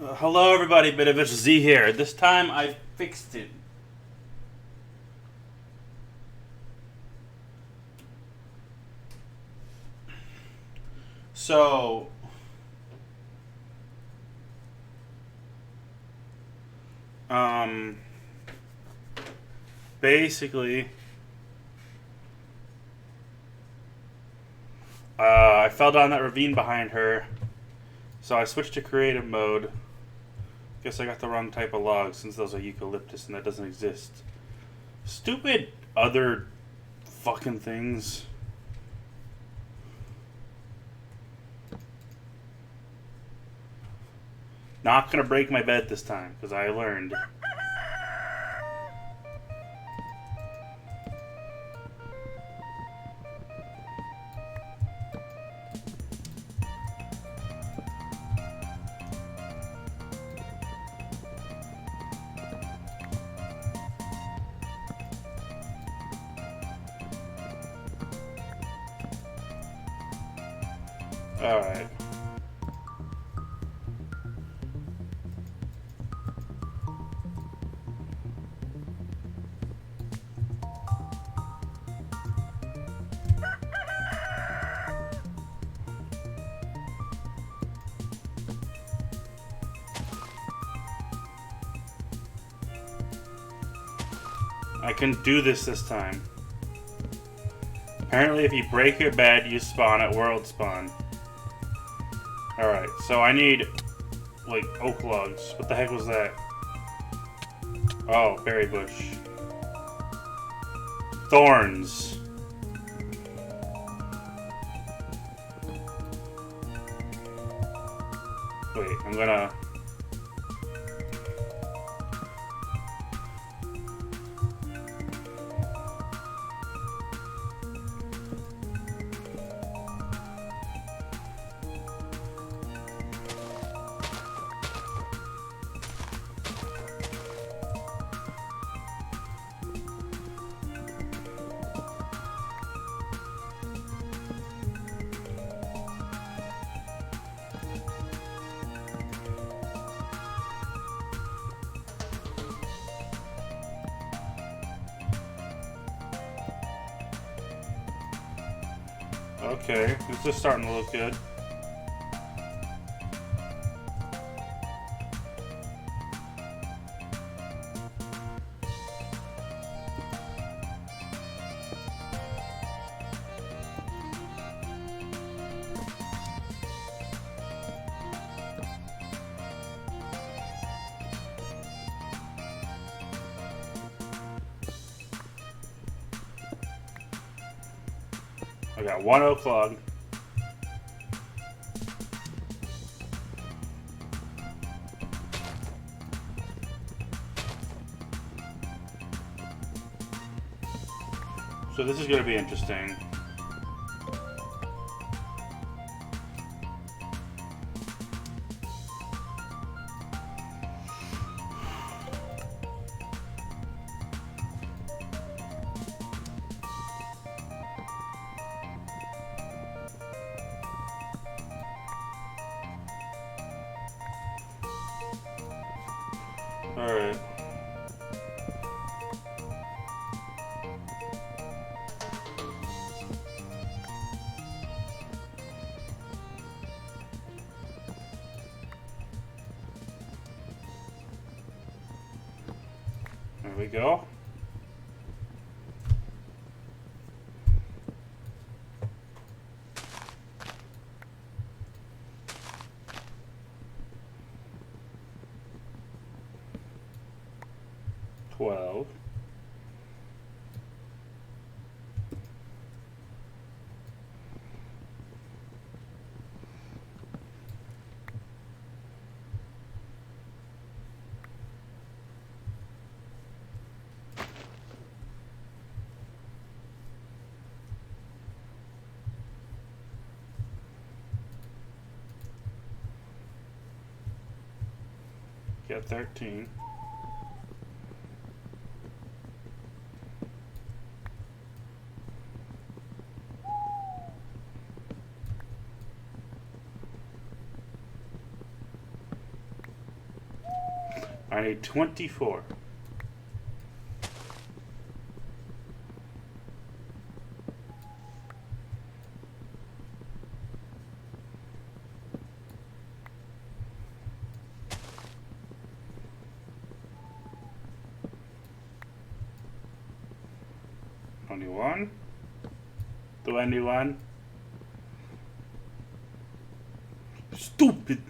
Hello, everybody. Bit of a Z here. This time I fixed it. So, um, basically, I fell down that ravine behind her, so I switched to creative mode. Guess I got the wrong type of log since those are eucalyptus and that doesn't exist. Stupid other fucking things. Not gonna break my bed this time because I learned. Alright. I can do this time. Apparently, if you break your bed, you spawn at world spawn. Alright, so I need, like, oak logs. What the heck was that? Oh, berry bush. Thorns. Wait, I'm gonna... Okay, this is starting to look good. I got one oak log. So this is going to be interesting. Alright. There we go. $12. Got 13. I need 24. One. 21. Stupid.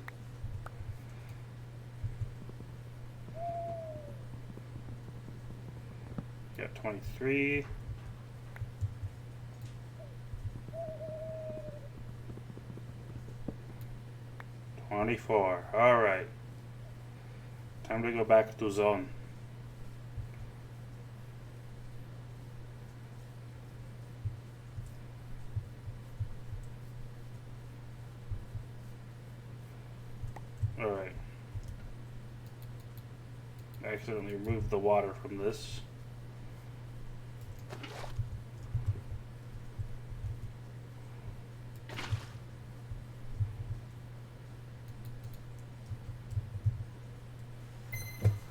Got 23. All right. Time to go back to zone. All right. I accidentally removed the water from this.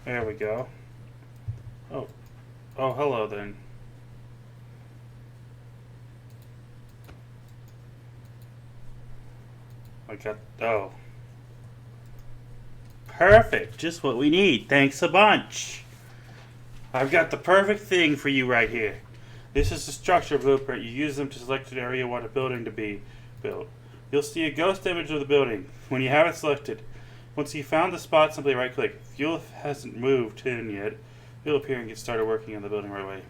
There we go. Oh, hello then. I got, perfect, just what we need. Thanks a bunch. I've got the perfect thing for you right here. This is the structure blueprint. You use them to select an area you want a building to be built. You'll see a ghost image of the building when you have it selected. Once you've found the spot, simply right-click. If fuel hasn't moved in yet, it'll appear and get started working on the building right away.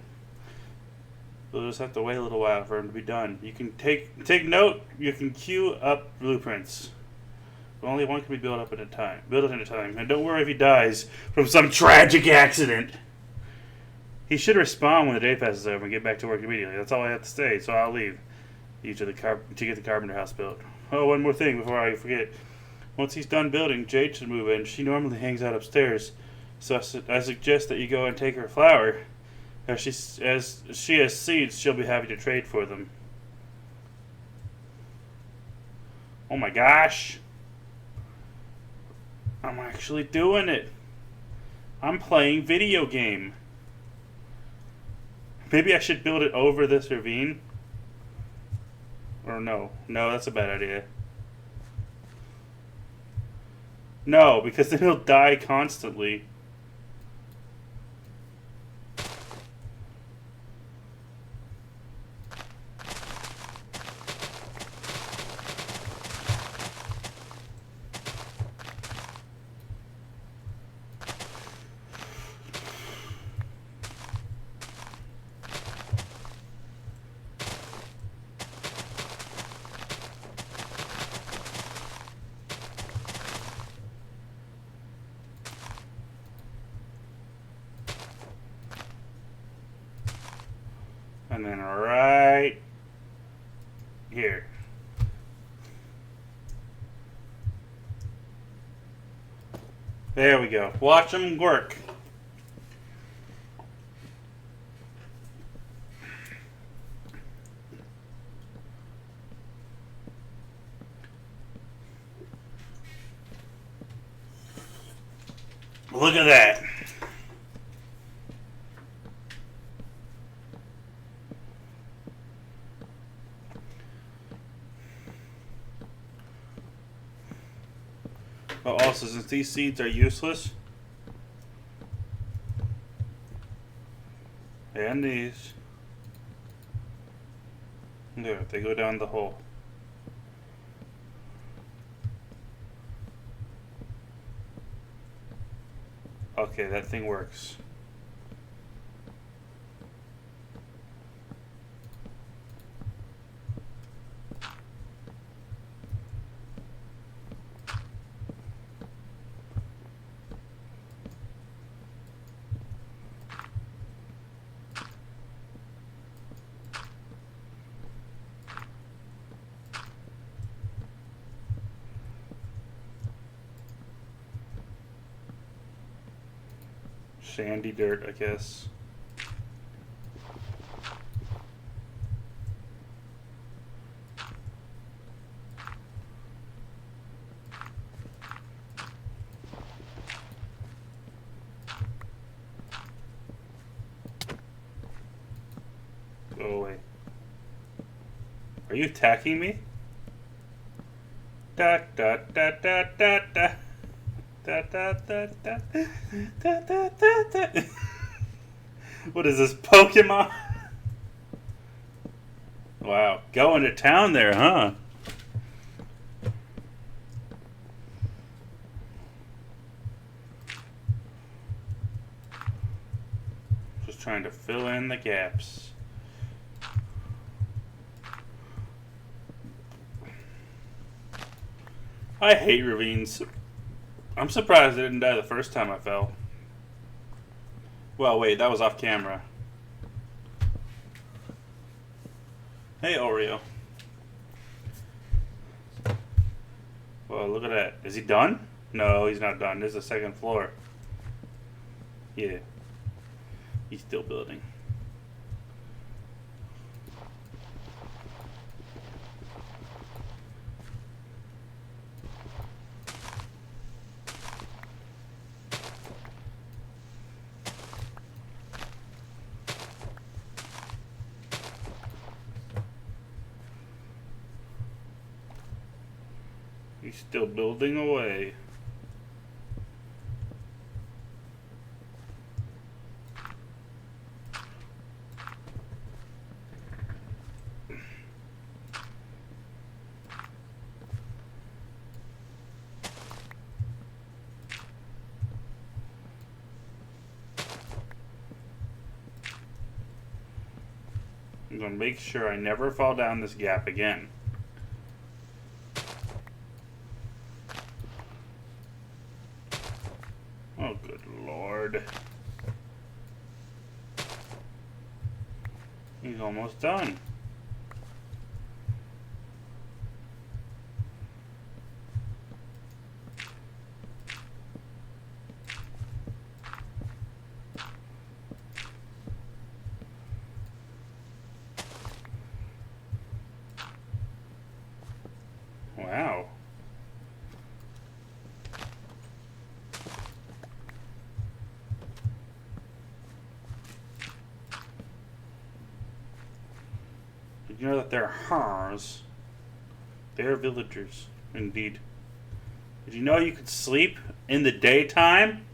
You'll just have to wait a little while for them to be done. You can take note. You can queue up blueprints. But only one can be built at a time. And don't worry if he dies from some tragic accident. He should respawn when the day passes over and get back to work immediately. That's all I have to say. So I'll leave you to get the carpenter house built. Oh, one more thing before I forget. Once he's done building, Jade should move in. She normally hangs out upstairs, so I suggest that you go and take her a flower. As she has seeds, she'll be happy to trade for them. Oh my gosh! I'm actually doing it. I'm playing video game. Maybe I should build it over this ravine. Or no, that's a bad idea. No, because then he'll die constantly. And then right here. There we go. Watch them work. Look at that. Oh, also, since these seeds are useless, and these, there, they go down the hole. Okay, that thing works. Sandy dirt, I guess. Go away. Are you attacking me? Da da da da da da. Da da da da da da da da. What is this, Pokemon? Wow, going to town there, huh? Just trying to fill in the gaps. I hate ravines. I'm surprised I didn't die the first time I fell. Well, wait, that was off camera. Hey, Oreo. Well, look at that. Is he done? No, he's not done. There's a second floor. Yeah. He's still building. He's still building away. I'm going to make sure I never fall down this gap again. Oh, good Lord. He's almost done. Wow. Did you know that they're Hars? They're villagers, indeed. Did you know you could sleep in the daytime?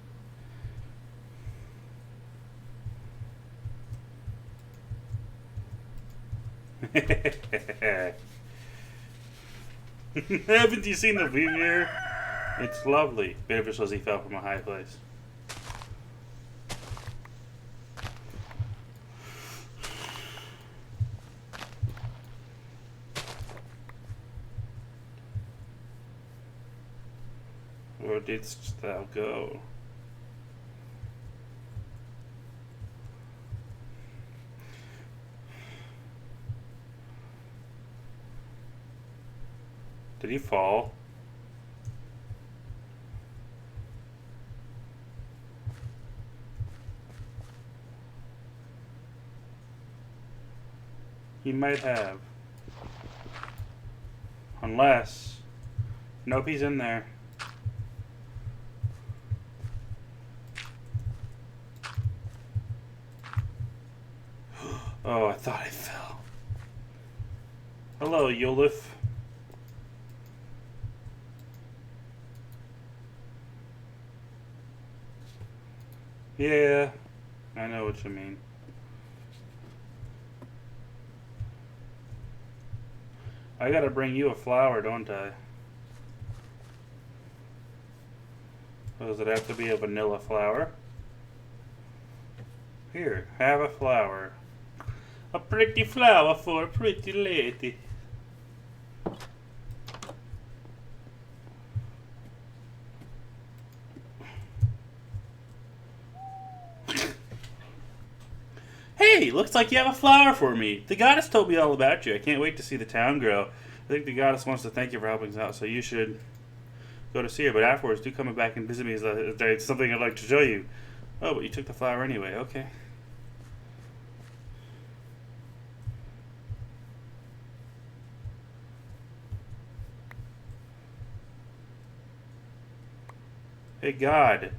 Haven't you seen the view here? It's lovely. Beneficial as he fell from a high place. Where didst thou go? Did he fall? He might have. Unless... Nope, he's in there. Oh, I thought I fell. Hello, Yolif. Yeah, I know what you mean. I gotta bring you a flower, don't I? Or does it have to be a vanilla flower? Here, have a flower. A pretty flower for a pretty lady. Hey, looks like you have a flower for me. The goddess told me all about you. I can't wait to see the town grow. I think the goddess wants to thank you for helping us out, so you should go to see her. But afterwards, do come back and visit me. There's something I'd like to show you. Oh, but you took the flower anyway. Okay. Hey, God.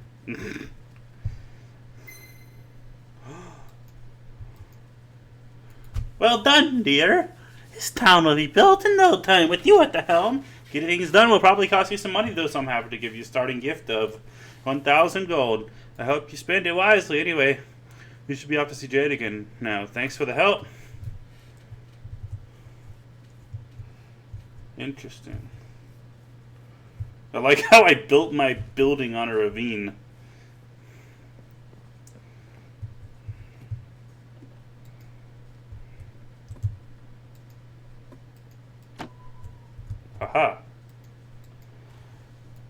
Well done, dear. This town will be built in no time with you at the helm. Getting things done will probably cost you some money, though, so I'm happy to give you a starting gift of 1,000 gold. I hope you spend it wisely. Anyway, you should be off to see Jade again now. Thanks for the help. Interesting. I like how I built my building on a ravine. Haha.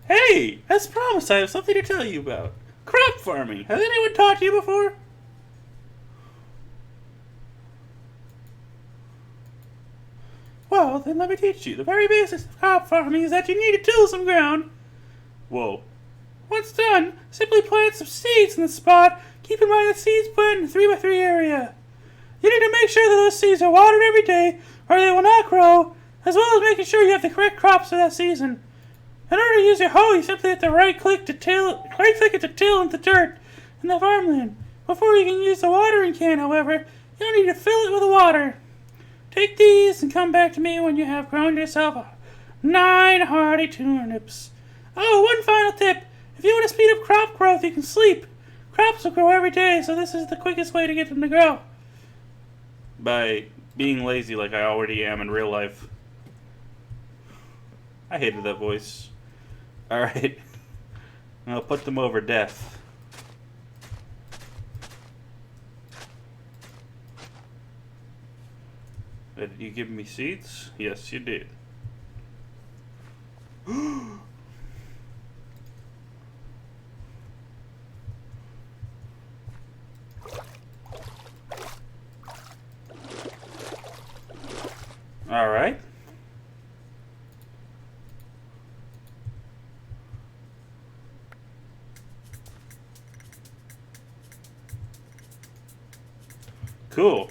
Hey, as promised, I have something to tell you about. Crop farming. Has anyone taught you before? Well, then let me teach you. The very basics of crop farming is that you need to till some ground. Whoa. Once done, simply plant some seeds in the spot. Keep in mind that seeds planted in a 3x3 area. You need to make sure that those seeds are watered every day, or they will not grow, as well as making sure you have the correct crops for that season. In order to use your hoe, you simply have to right-click it to till into dirt in the farmland. Before you can use the watering can, however, you'll need to fill it with water. Take these and come back to me when you have grown yourself 9 hearty turnips. Oh, one final tip. If you want to speed up crop growth, you can sleep. Crops will grow every day, so this is the quickest way to get them to grow. By being lazy like I already am in real life. I hated that voice. Alright. I'll put them over death. Did you give me seeds? Yes, you did. Alright. Cool.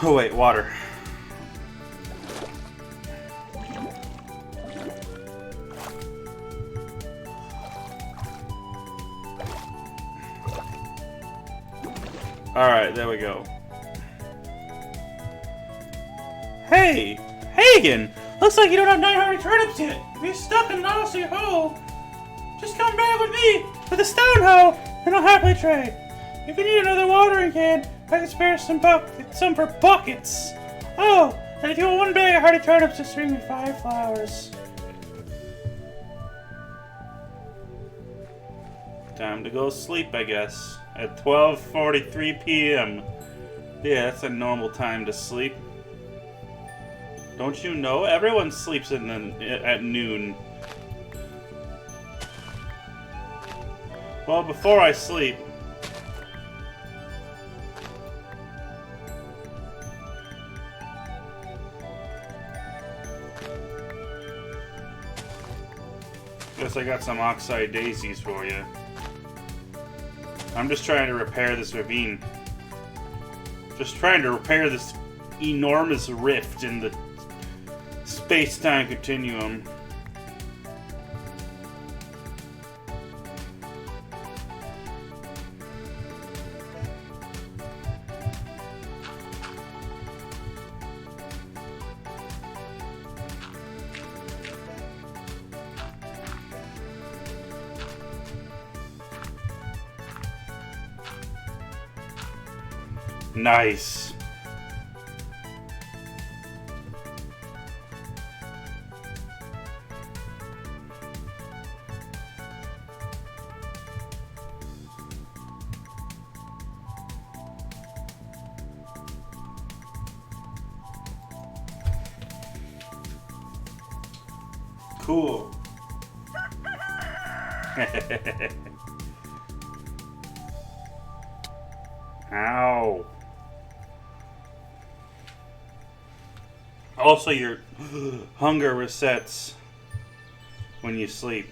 Oh wait, water. Alright, there we go. Hey! Hagen! Looks like you don't have 900 turnips yet. If you're stuck in lost your hole, just come back with me with a stone hoe and I'll happily trade. If you need another watering can, I can spare some for buckets. Oh, and if you want one bag of hearty turnips, just bring me 5 flowers. Time to go sleep, I guess. At 12:43 p.m. Yeah, that's a normal time to sleep. Don't you know? Everyone sleeps at noon. Well, before I sleep, guess I got some oxide daisies for you. I'm just trying to repair this ravine. Just trying to repair this enormous rift in the space-time continuum. Nice. Cool. Ow. Also, your hunger resets when you sleep.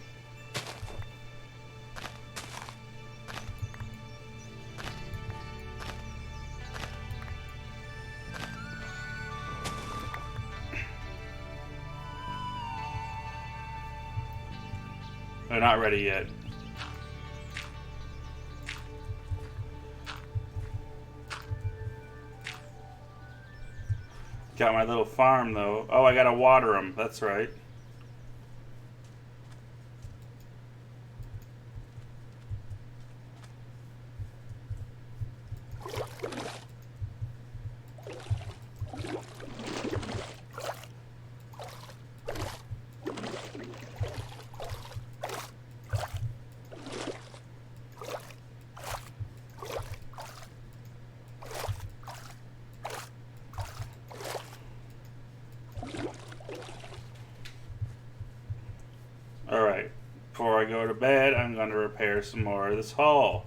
They're not ready yet. Got my little farm though. Oh, I gotta water them. That's right. Alright, before I go to bed, I'm going to repair some more of this hull.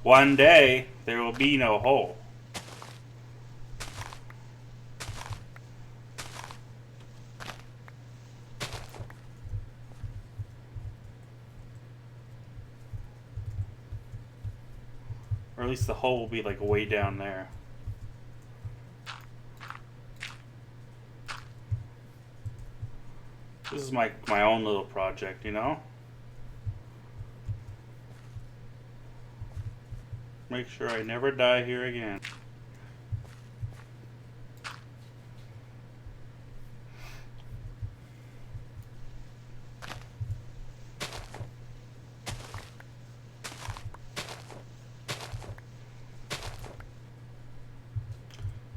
One day, there will be no hull. Or at least the hull will be like way down there. This is my own little project, you know? Make sure I never die here again.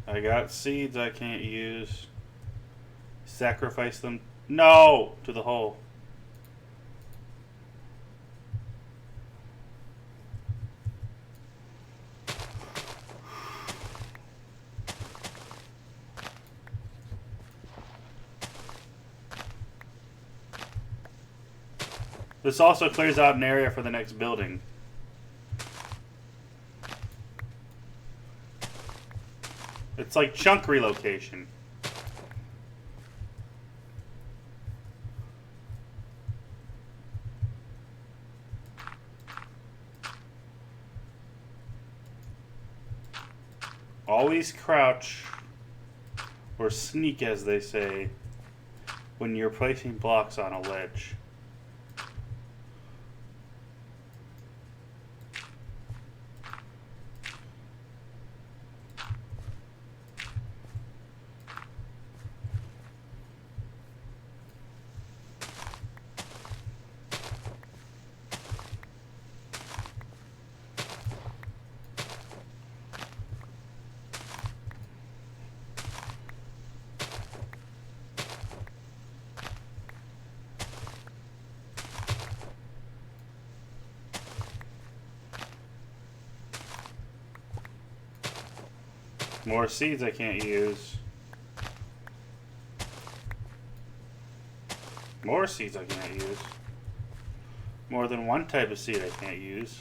I got seeds I can't use. Sacrifice them. No! To the hole. This also clears out an area for the next building. It's like chunk relocation. Always crouch, or sneak as they say, when you're placing blocks on a ledge. More seeds I can't use. More seeds I can't use. More than one type of seed I can't use.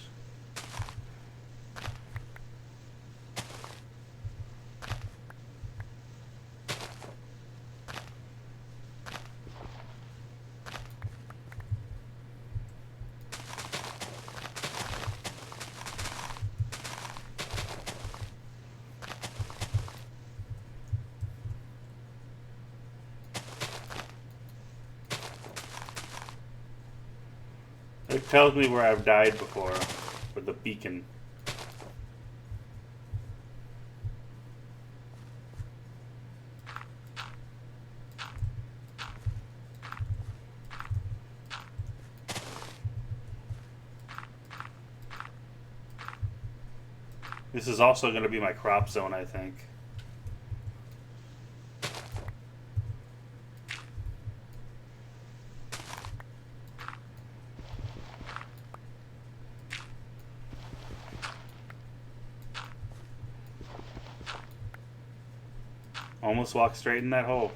It tells me where I've died before with the beacon. This is also going to be my crop zone, I think. Almost walked straight in that hole.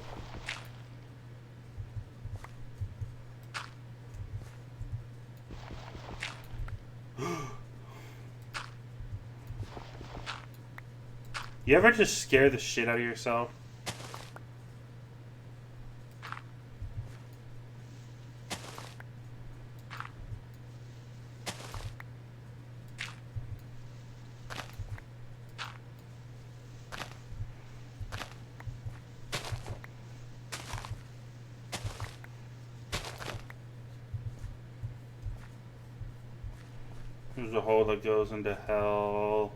You ever just scare the shit out of yourself? There's a hole that goes into hell.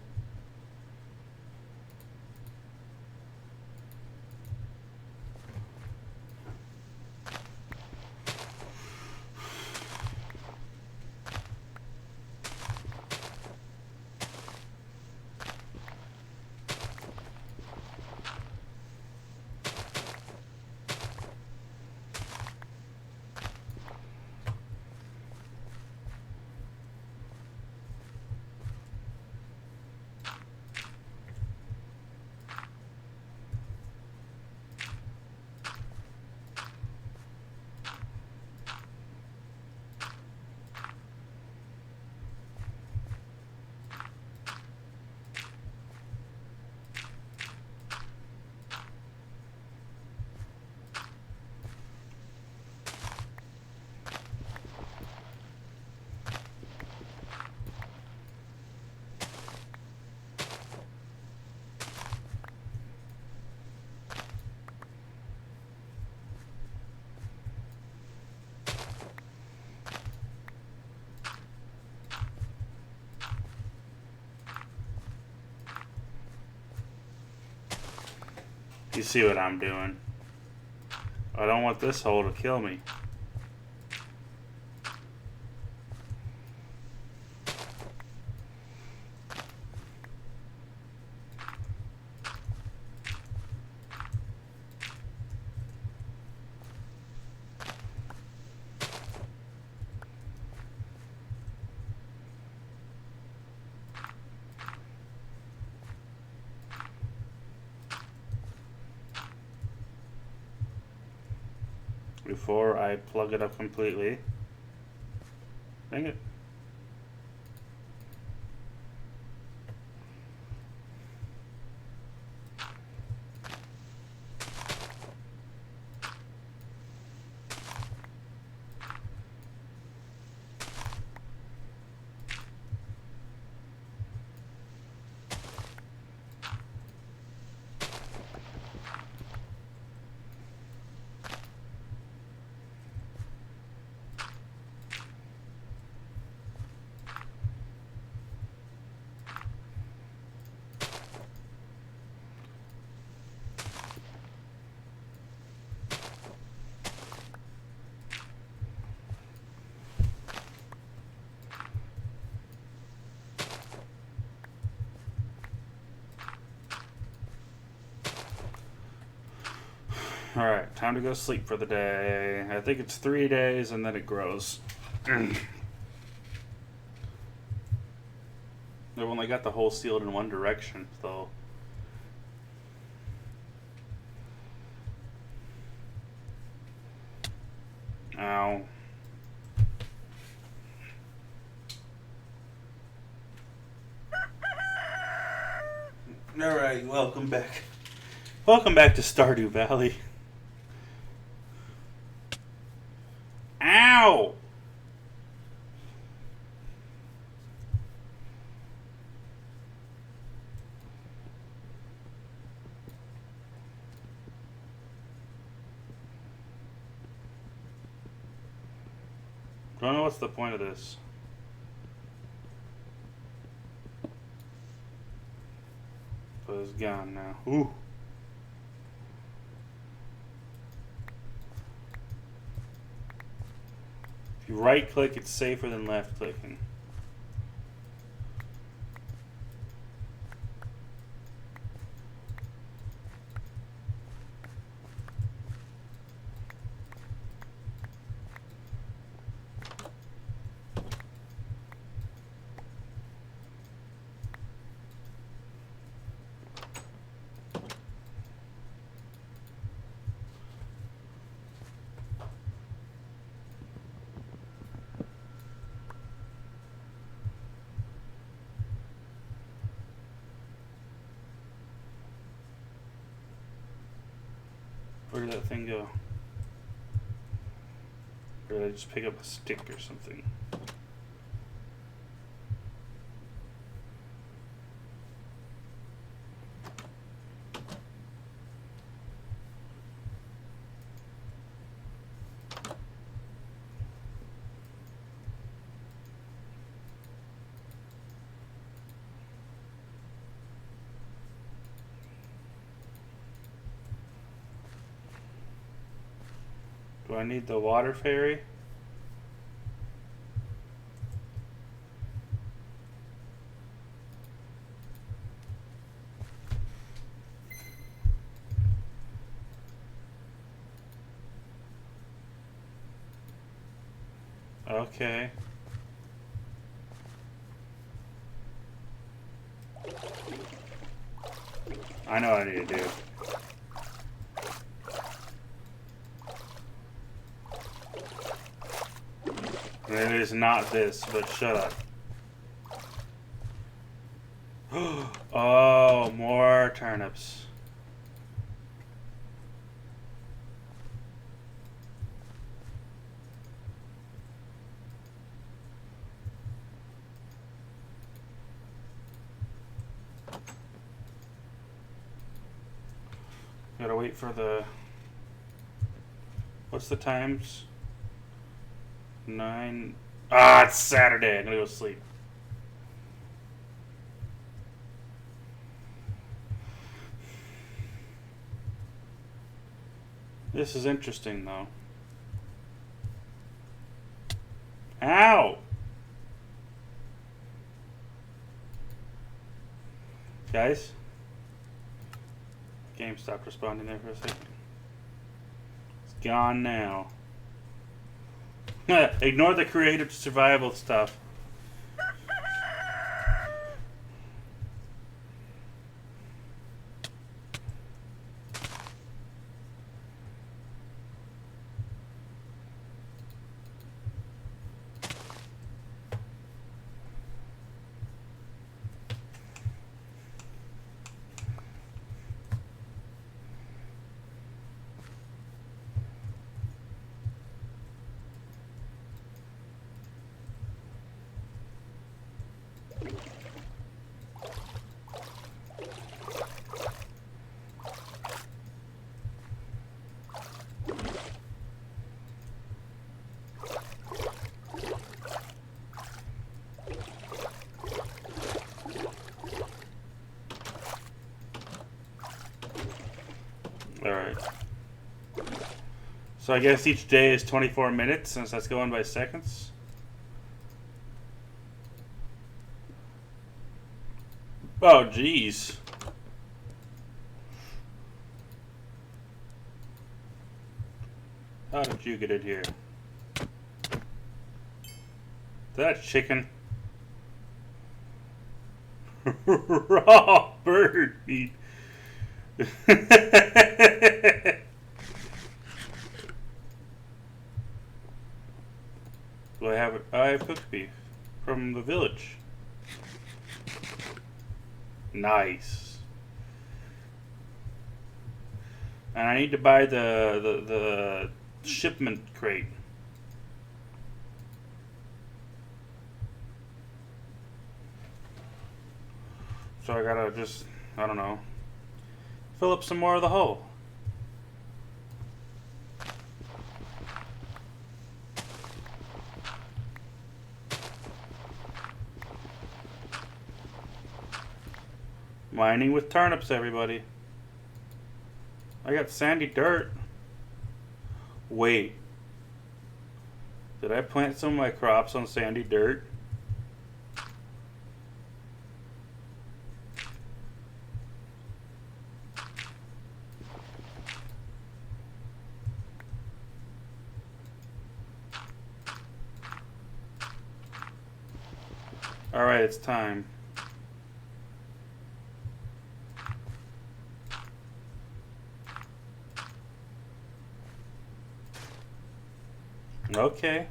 You see what I'm doing? I don't want this hole to kill me. Before I plug it up completely. Dang it. Alright, time to go sleep for the day. I think it's 3 days and then it grows. I've only got the hole sealed in one direction, so. Ow. Alright, welcome back. Welcome back to Stardew Valley. Ow! Don't know what's the point of this. But it's gone now. Ooh. If you right click, it's safer than left clicking. Where did that thing go? Or did I just pick up a stick or something? Do I need the water fairy? Okay. I know what I need to do. It is not this, but shut up. Oh, more turnips. Gotta wait for the... What's the times? 9... Ah, it's Saturday. I'm gonna go sleep. This is interesting, though. Ow! Guys? Game stopped responding there for a second. It's gone now. Ignore the creative survival stuff. Alright. So I guess each day is 24 minutes since that's going by seconds. Oh, jeez. How did you get in here? That's chicken. Raw bird meat. Do I have it? I have cooked beef from the village. Nice. And I need to buy the shipment crate. So I gotta just, I don't know, fill up some more of the hole. Mining with turnips, everybody. I got sandy dirt. Wait. Did I plant some of my crops on sandy dirt? Alright, it's time. Okay.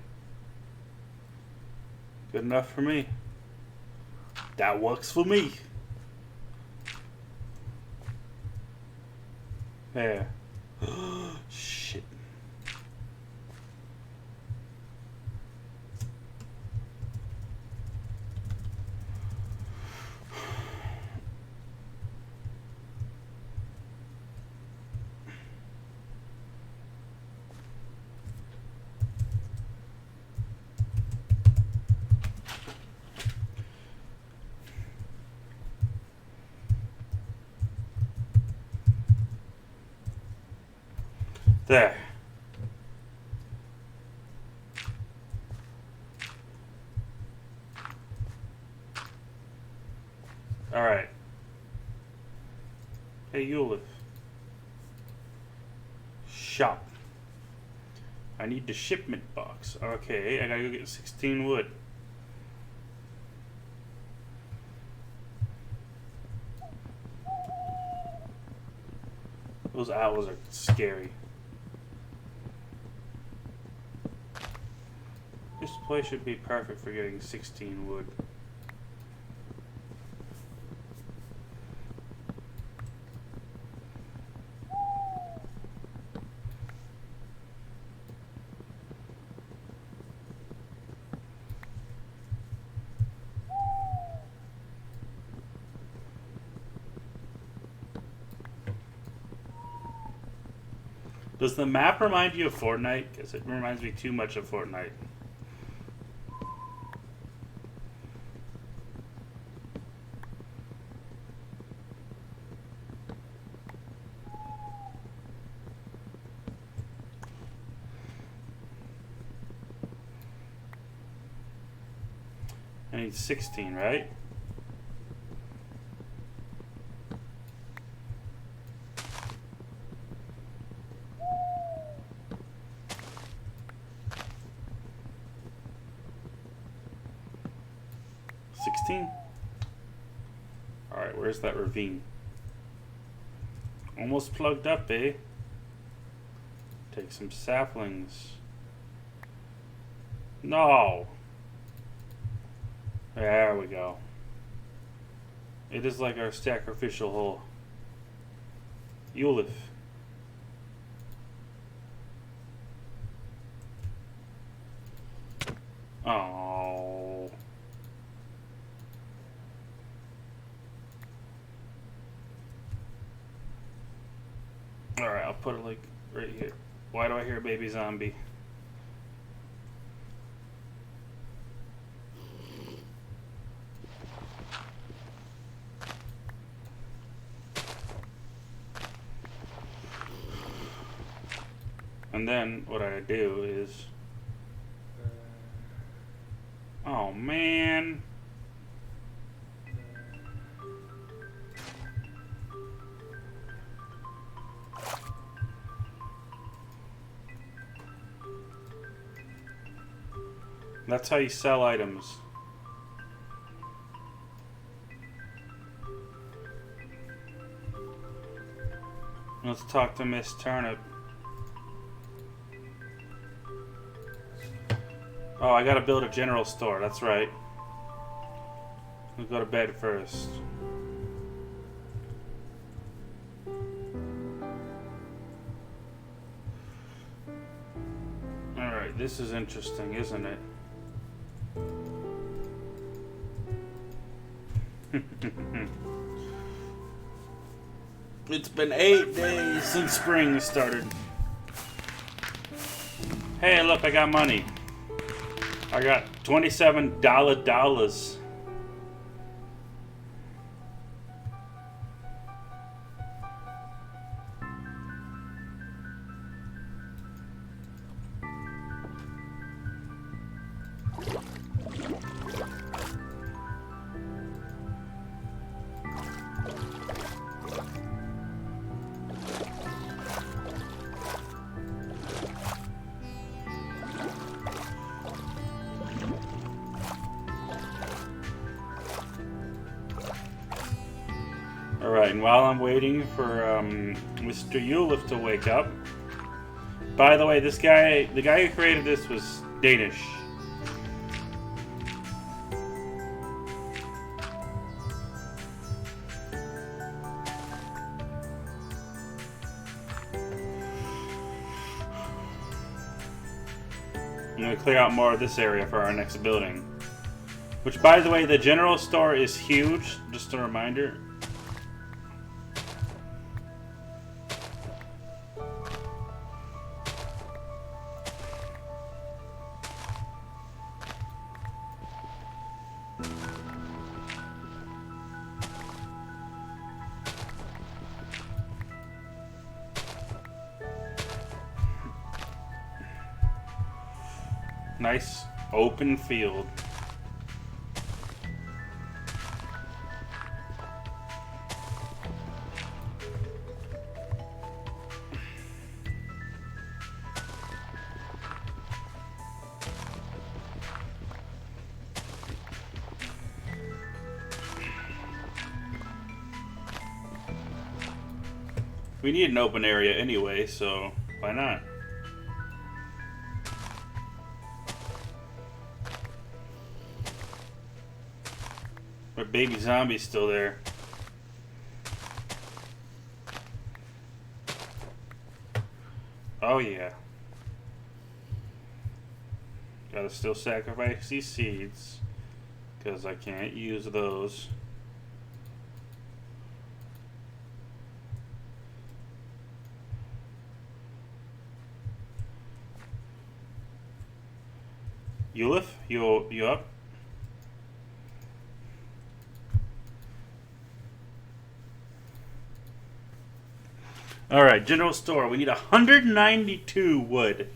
Good enough for me. That works for me. There. Shit. There. Alright. Hey, Eulif. Shop. I need the shipment box. Okay, I gotta go get 16 wood. Those owls are scary. This place should be perfect for getting 16 wood. Does the map remind you of Fortnite? Because it reminds me too much of Fortnite. I need 16, right? Alright, where's that ravine? Almost plugged up, eh? Take some saplings. No! There we go. It is like our sacrificial hole. Eulif. Oh. Alright, I'll put it like right here. Why do I hear a baby zombie? And then what I do is, oh man. That's how you sell items. Let's talk to Miss Turnip. Oh, I gotta build a general store, that's right. We'll go to bed first. Alright, this is interesting, isn't it? It's been 8 days since spring started. Hey, look, I got money. I got $27. Alright, and while I'm waiting for Mr. Eulif to wake up. By the way, this guy, the guy who created this was Danish. I'm going to clear out more of this area for our next building. Which, by the way, the general store is huge, just a reminder. Nice open field. We need an open area anyway, so why not? My baby zombie's still there. Oh yeah. Gotta still sacrifice these seeds, because I can't use those. Ulif, you up? Alright, general store. We need 192 wood.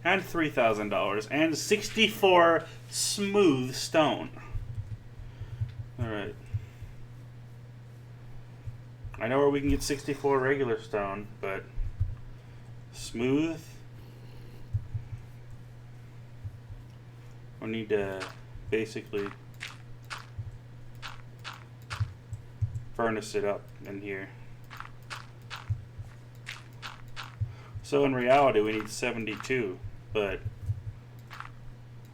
And $3,000. And 64 smooth stone. Alright. I know where we can get 64 regular stone, but smooth, we need to basically furnace it up in here. So in reality we need 72, but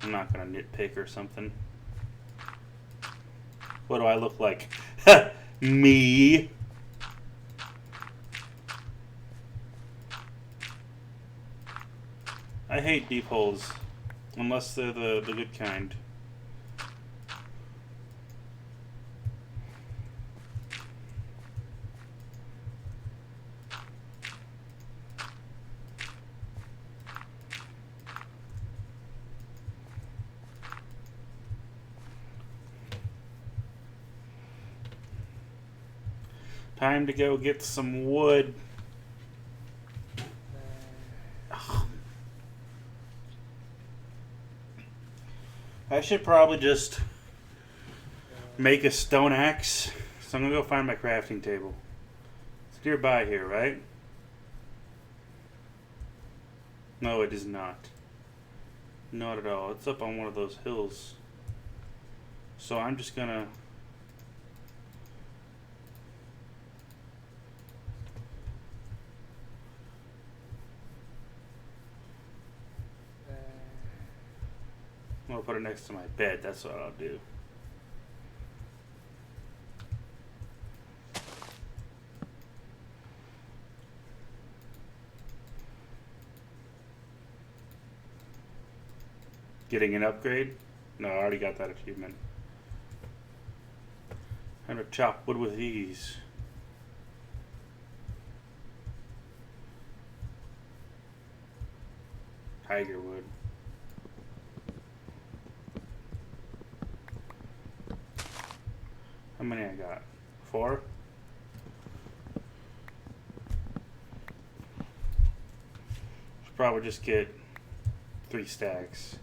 I'm not gonna nitpick or something. What do I look like? Me. I hate deep holes, unless they're the good kind. Time to go get some wood. I should probably just make a stone axe. So I'm gonna go find my crafting table. It's nearby here, right? No, it is not. Not at all. It's up on one of those hills. So I'm just gonna... I'm gonna put it next to my bed. That's what I'll do. Getting an upgrade? No, I already got that achievement. I'm gonna chop wood with ease. Tiger wood. How many I got? 4? Should probably just get 3 stacks.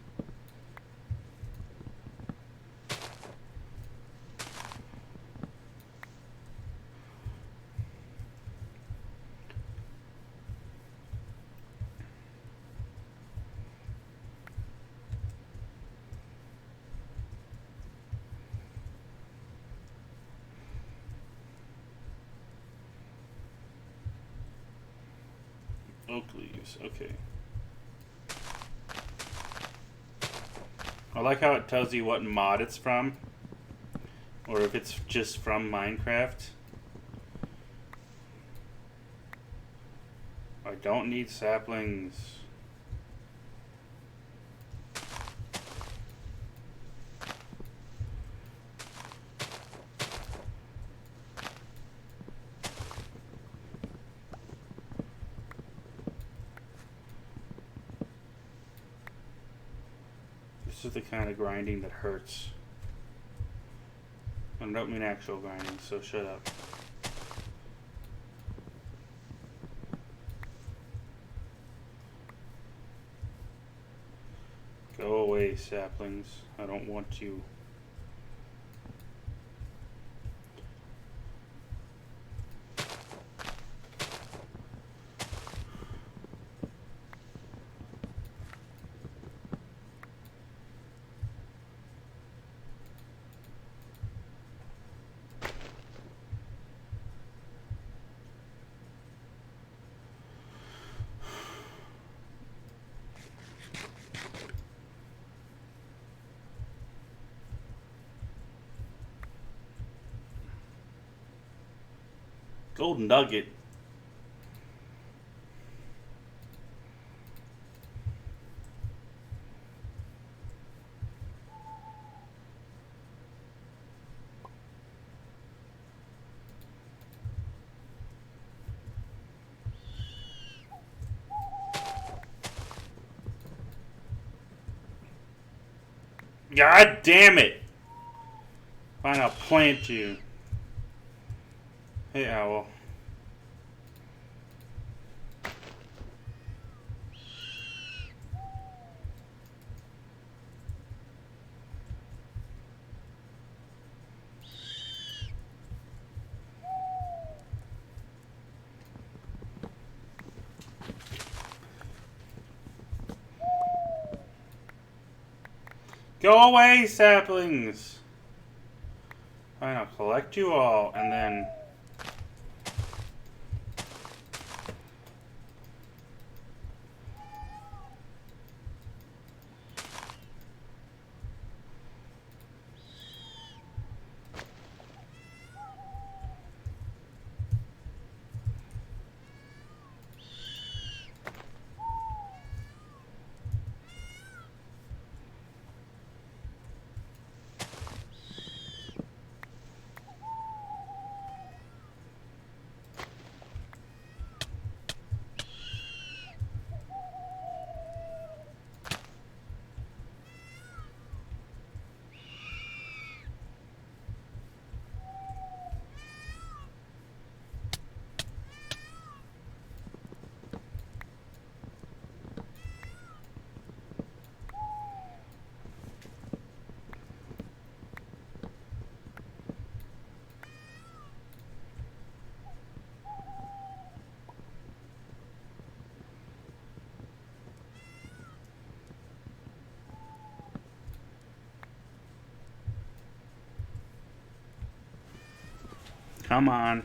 Oak leaves, okay. I like how it tells you what mod it's from, or if it's just from Minecraft. I don't need saplings. This is the kind of grinding that hurts. I don't mean actual grinding, so shut up. Go away, saplings. I don't want you. Gold nugget. God damn it! Fine, I'll plant you. Hey, owl. Go away, saplings! Fine, I'll collect you all, and then... Come on.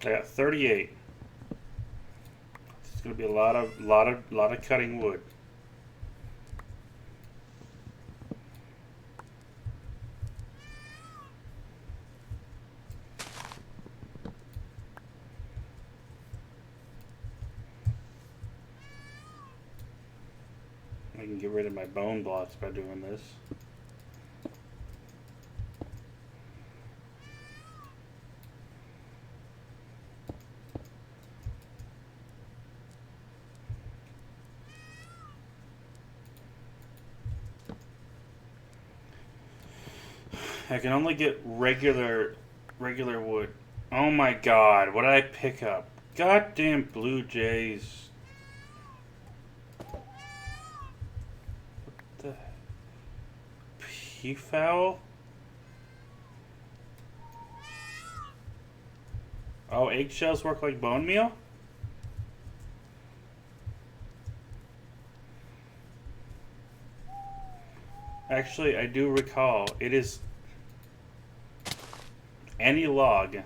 I got 38. It's gonna be a lot of cutting wood. I can get rid of my bone blocks by doing this. I can only get regular wood. Oh my god, what did I pick up? Goddamn blue jays. What the peafowl? Oh, eggshells work like bone meal? Actually, I do recall. It is any log.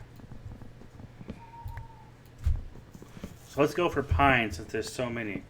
So let's go for pine since there's so many.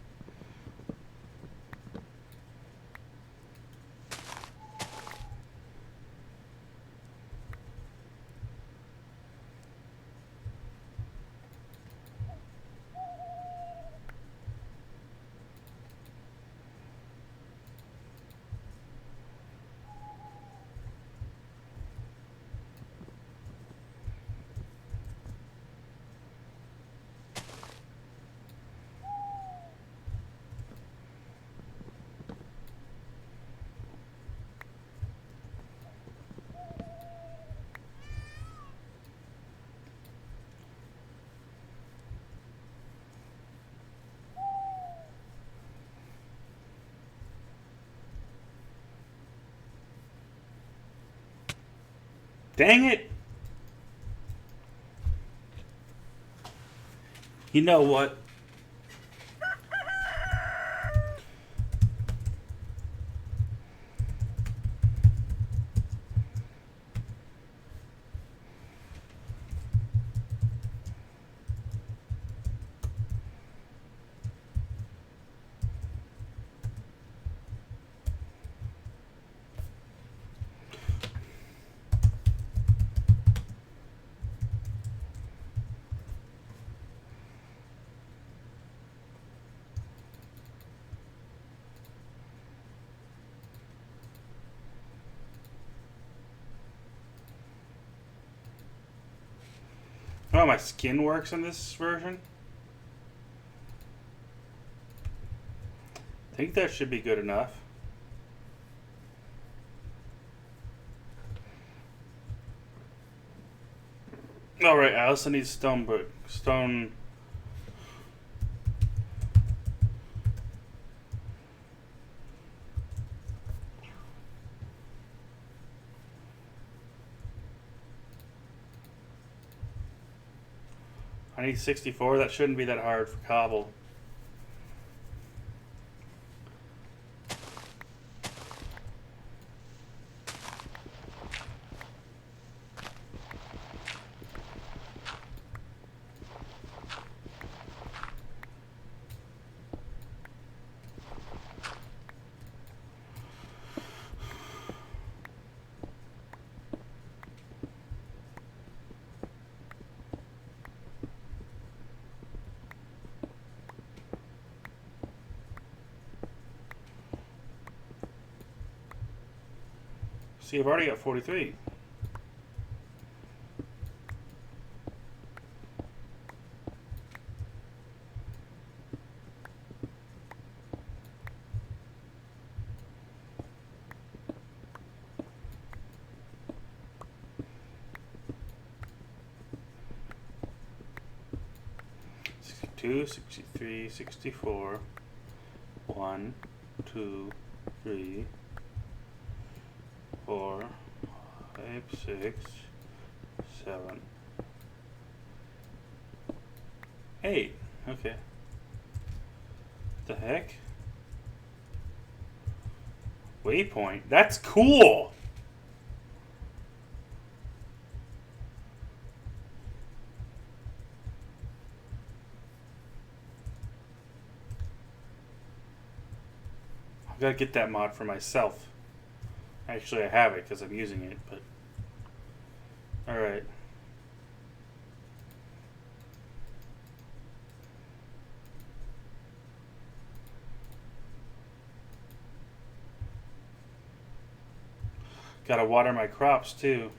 Dang it! You know what? Oh, my skin works in this version? I think that should be good enough. Alright, I also need stone brick. Stone. I need 64. That shouldn't be that hard for cobble. See, I've already got 43. Two, 63, 64. 1, 2, 3, 4, 5, 6, 7, 8. Okay. What the heck? Waypoint. That's cool! I gotta get that mod for myself. Actually, I have it because I'm using it, but... Alright. Gotta water my crops, too.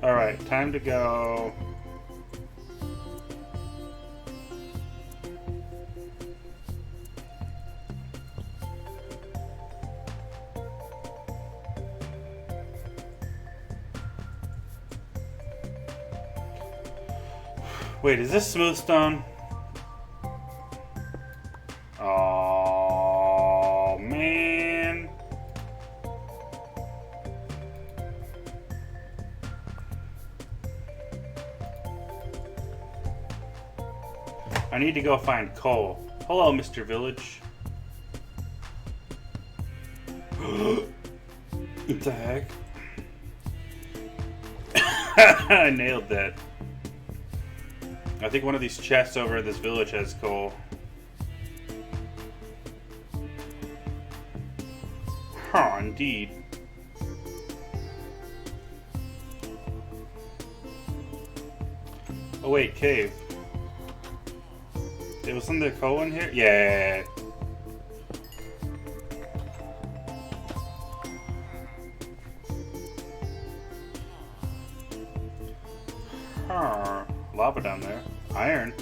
Alright, time to go. Wait, is this smooth stone? Oh, man. I need to go find coal. Hello, Mr. Village. What the heck? I nailed that. I think one of these chests over at this village has coal. Huh, indeed. Oh wait, cave. There was some coal in here? Yeah. Huh. Lava down there. Iron.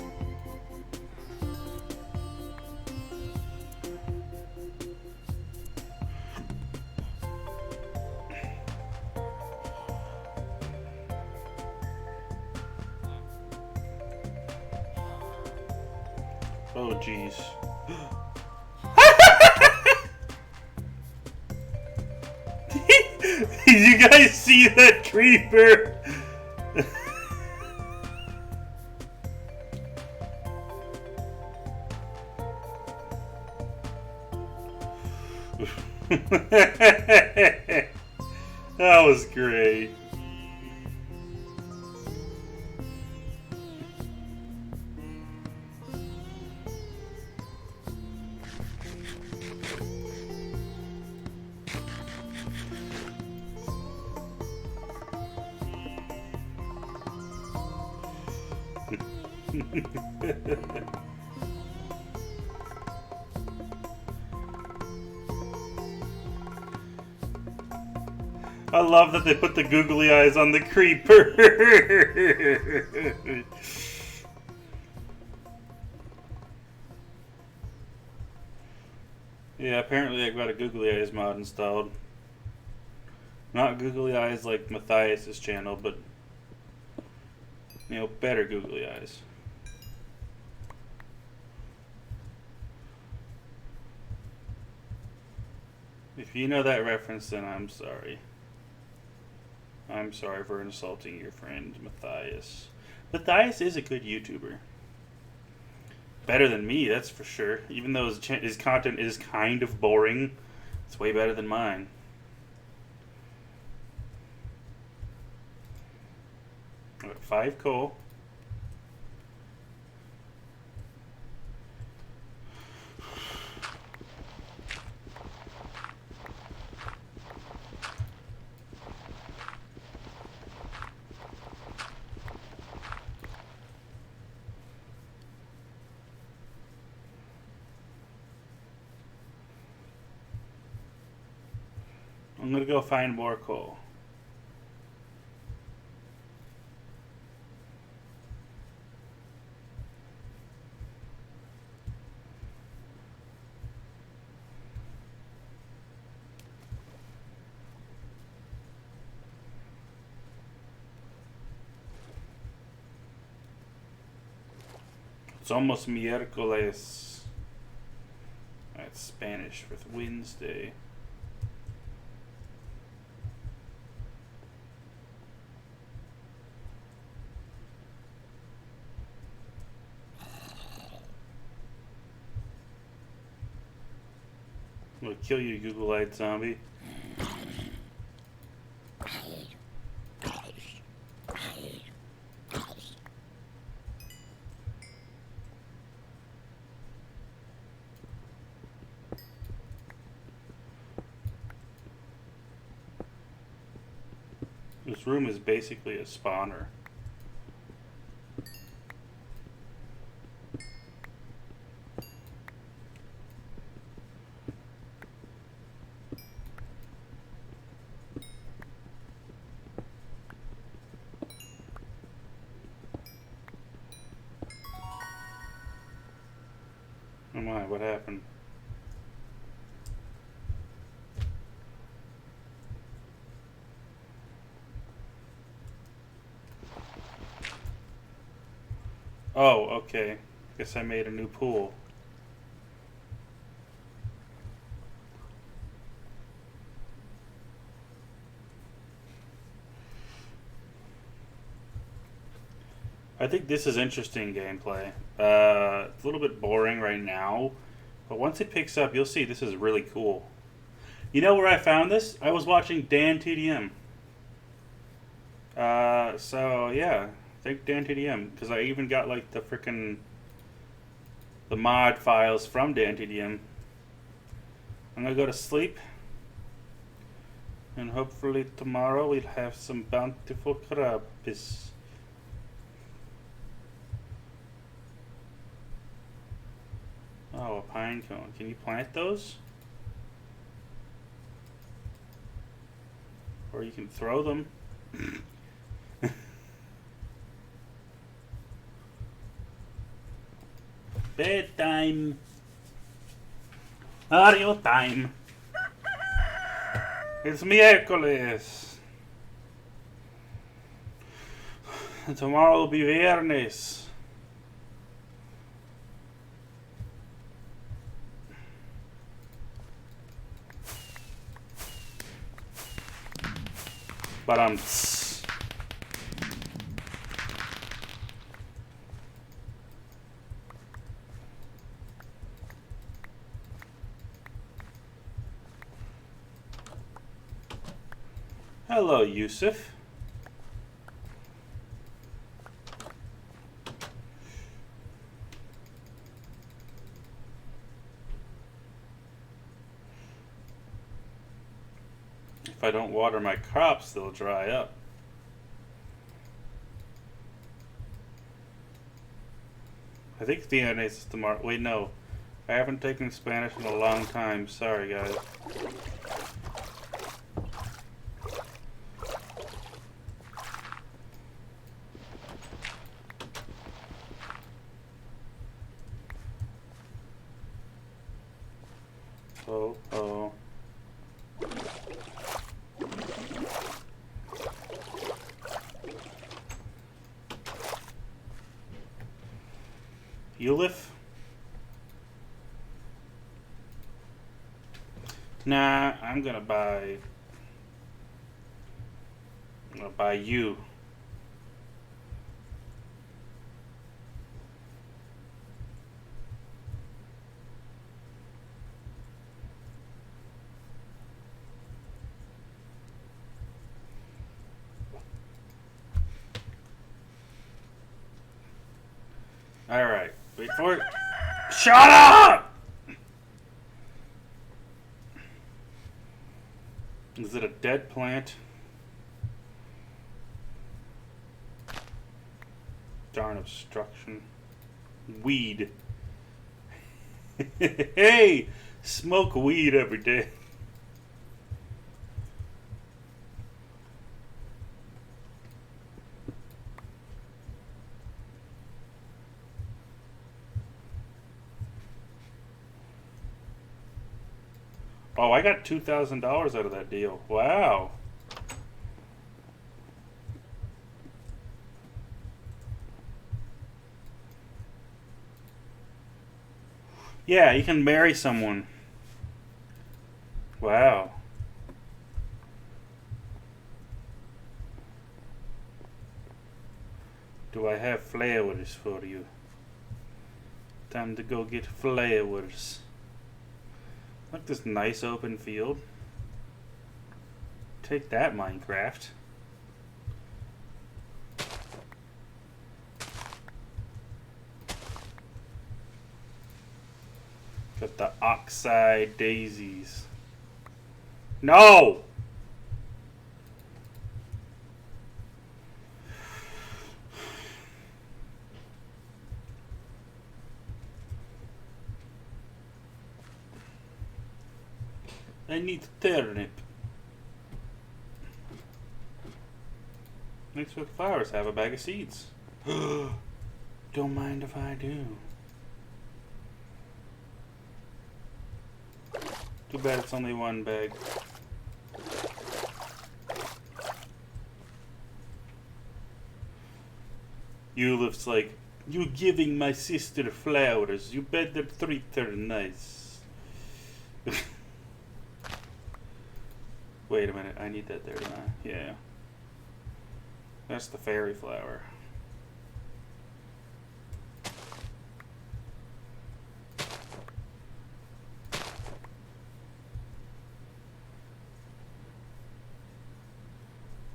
Oh, jeez. Did you guys see that creeper? That was great. I love that they put the googly eyes on the creeper. Yeah, apparently I got a googly eyes mod installed. Not googly eyes like Matthias's channel, but better googly eyes. If you know that reference, then I'm sorry. I'm sorry for insulting your friend Matthias. Matthias is a good YouTuber. Better than me, that's for sure. Even though his content is kind of boring, it's way better than mine. I got 5 coal. I'm gonna go find more coal. It's almost miércoles. That's Spanish for Wednesday. I'm gonna kill you, Google-eyed zombie. This room is basically a spawner. Oh my, what happened? Oh, okay. Guess I made a new pool. I think this is interesting gameplay. It's a little bit boring right now, but once it picks up, you'll see this is really cool. You know where I found this? I was watching Dan TDM. So yeah, thank Dan TDM, because I even got like the mod files from Dan TDM. I'm gonna go to sleep, and hopefully tomorrow we'll have some bountiful crabs. Oh, a pine cone. Can you plant those? Or you can throw them. Bedtime. Mario time. It's miércoles. And tomorrow will be viernes. But hello, Yusuf. If I don't water my crops, they'll dry up. I think Viennese is tomorrow. Wait, no. I haven't taken Spanish in a long time. Sorry, guys. Oh. Ulif? Nah, I'm gonna buy you. Alright, wait for it. Shut up! Is it a dead plant? Darn obstruction. Weed. Hey! Smoke weed every day. Oh, I got $2,000 out of that deal. Wow. Yeah, you can marry someone. Wow. Do I have flowers for you? Time to go get flowers. Look, this nice open field. Take that, Minecraft. Got the oxide daisies. No! I need turnip. Mixed with flowers, have a bag of seeds. Don't mind if I do. Too bad it's only one bag. Ulif's like, you giving my sister flowers. You better treat her nice. Wait a minute, I need that there, don't I? Yeah. That's the fairy flower.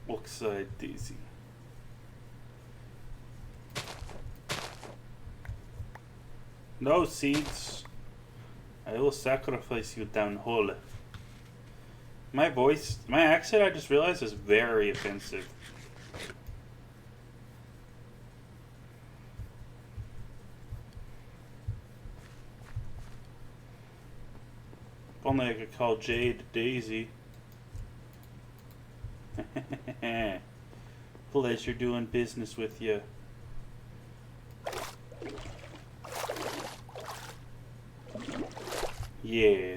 Oxide daisy. No seeds. I will sacrifice you down hole. My voice, my accent, I just realized, is very offensive. If only I could call Jade Daisy. Pleasure doing business with you. Yeah.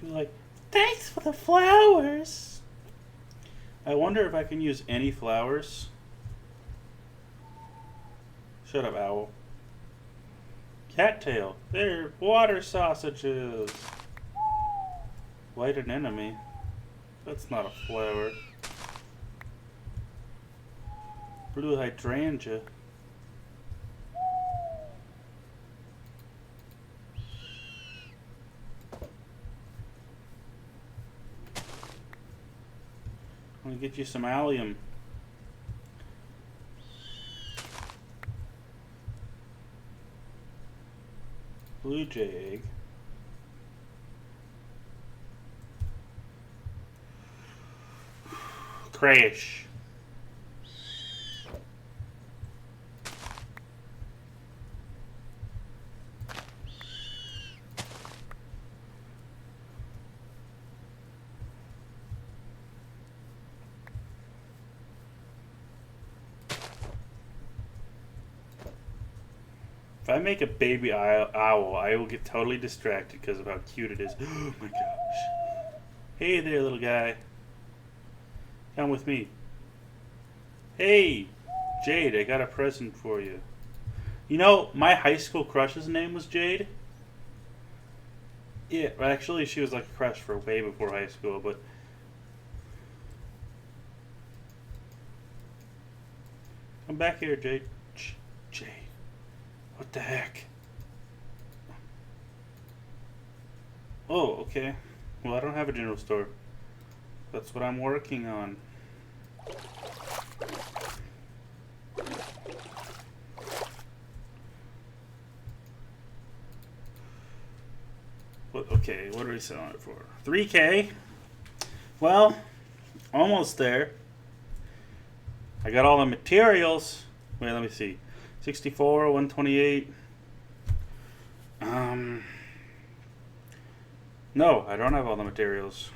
She's like, thanks for the flowers. I wonder if I can use any flowers. Shut up, owl. Cattail. They're water sausages. Light an enemy. That's not a flower. Blue hydrangea. I'm gonna get you some allium. Blue jay egg. Crash. If I make a baby owl, I will get totally distracted because of how cute it is. Oh my gosh. Hey there, little guy. Come with me. Hey, Jade, I got a present for you. You know, my high school crush's name was Jade. Yeah, actually, she was like a crush for way before high school, but... Come back here, Jade. Jade. What the heck? Oh, okay. Well, I don't have a general store. That's what I'm working on. Okay, what are we selling it for? 3K? Well, almost there. I got all the materials. Wait, let me see. 64, 128. No, I don't have all the materials.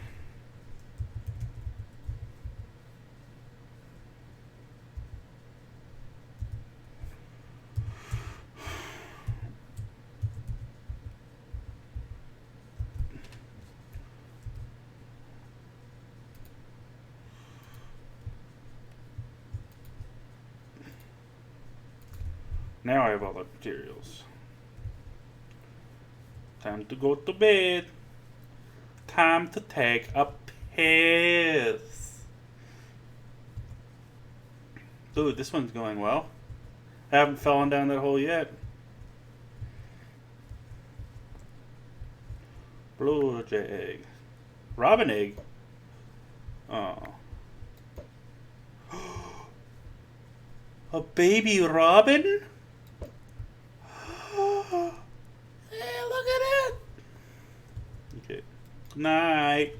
Now I have all the materials. Time to go to bed. Time to take a piss. Dude, this one's going well. I haven't fallen down that hole yet. Blue jay egg. Robin egg. Oh. A baby robin? Hey, look at it. Okay. Night.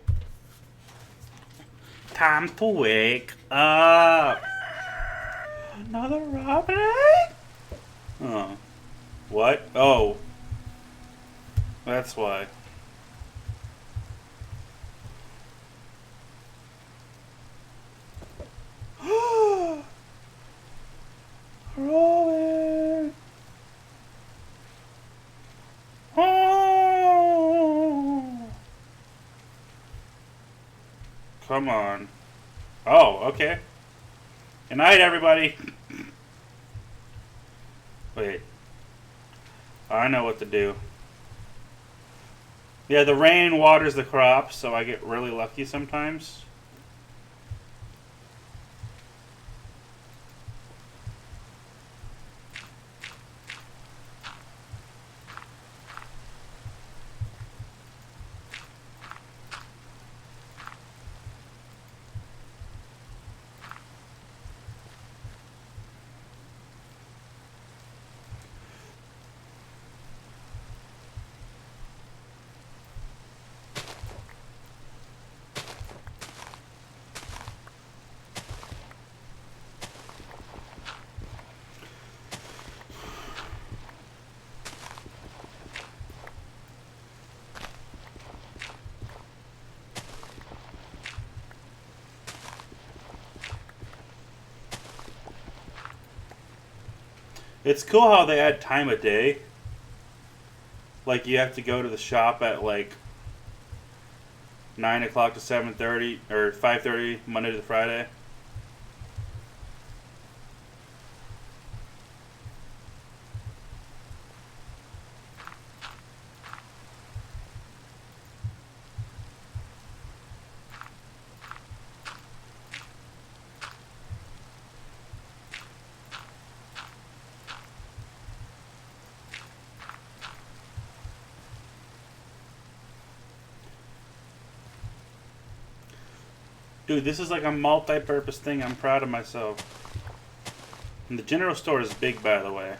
Time to wake up. Another robin egg? Oh. What? Oh. That's why. Robin. Oh. Come on. Oh, okay. Good night, everybody. Wait. I know what to do. Yeah, the rain waters the crops, so I get really lucky sometimes. It's cool how they add time of day. Like you have to go to the shop at like 9 o'clock to 7:30 or 5:30 Monday to Friday. Dude, this is like a multi-purpose thing. I'm proud of myself. And the general store is big, by the way.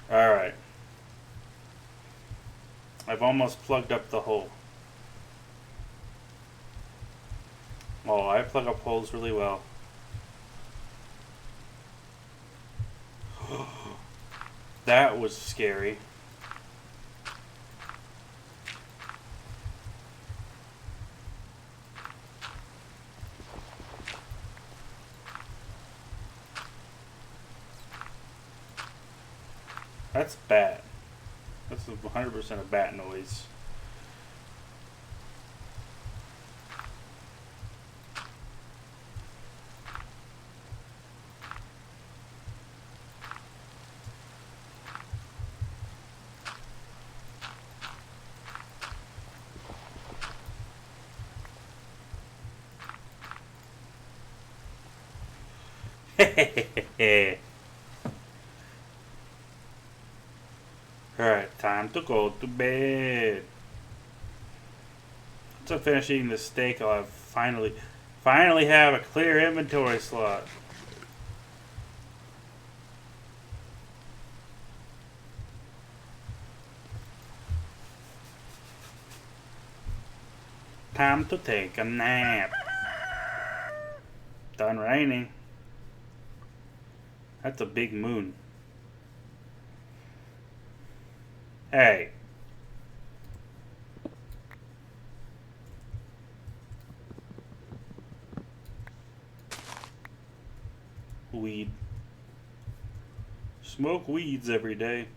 Alright. I've almost plugged up the hole. Oh, I plug up holes really well. That was scary. That's bat. That's 100% a bat noise. Alright, time to go to bed. Once I finish eating this steak, I'll have finally have a clear inventory slot. Time to take a nap. Done raining. That's a big moon. Hey. Weed. Smoke weeds every day.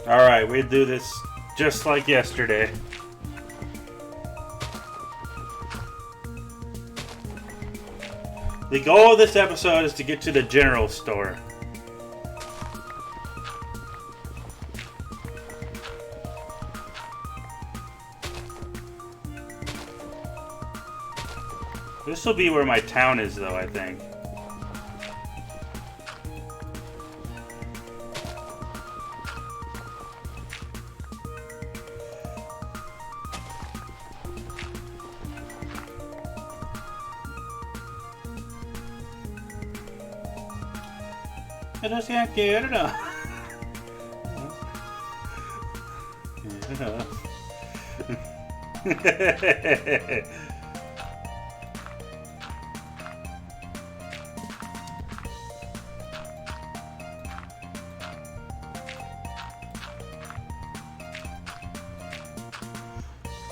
Alright, we do this just like yesterday. The goal of this episode is to get to the general store. This will be where my town is, though, I think. Pero si quiero.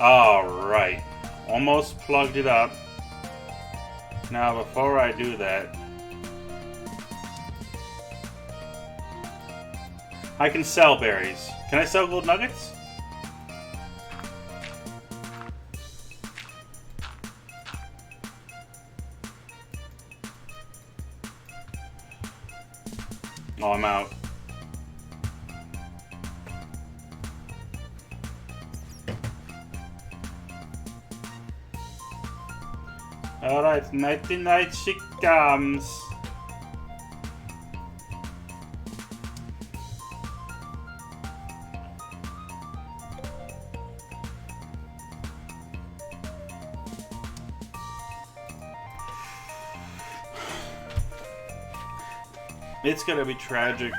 Alright. Almost plugged it up. Now, before I do that, I can sell berries. Can I sell gold nuggets? Oh, I'm out. Alright, nighty night she comes. It's gonna be tragic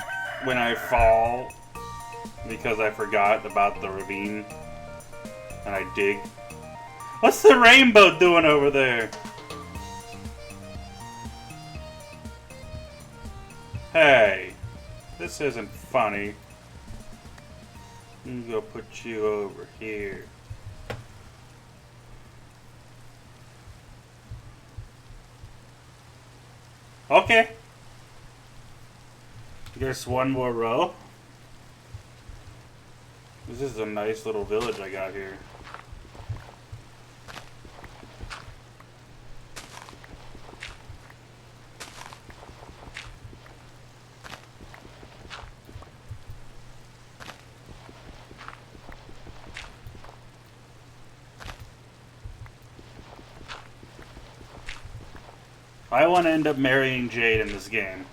when I fall because I forgot about the ravine and I dig. What's the rainbow doing over there? Hey, this isn't funny. I'm gonna put you over here. Okay. Guess one more row. This is a nice little village I got here. I want to end up marrying Jade in this game.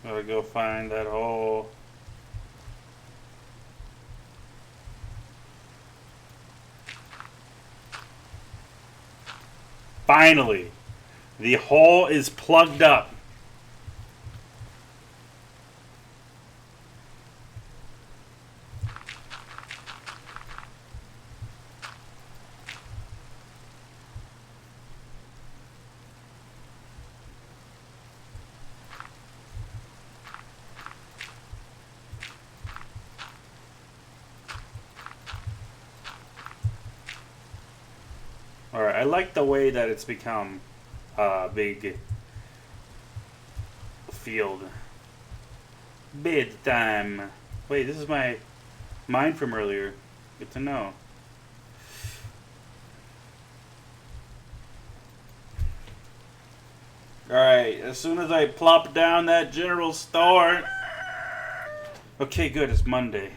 Gotta go find that hole. Finally, the hole is plugged up. Alright, I like the way that it's become a big field. Bedtime. Wait, this is my mine from earlier. Good to know. Alright, as soon as I plop down that general store. Okay, good, it's Monday.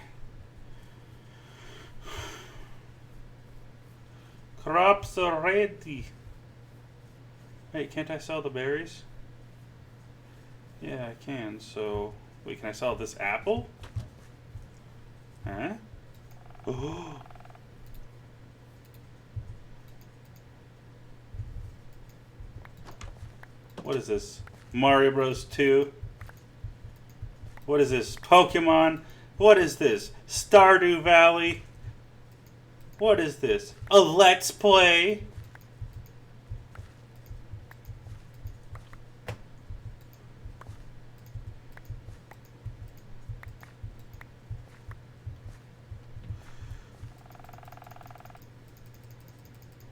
Crops are ready. Wait, can't I sell the berries? Yeah, I can. So, wait, can I sell this apple? Huh? Oh. What is this? Mario Bros. 2? What is this? Pokemon? What is this? Stardew Valley? What is this? A Let's Play?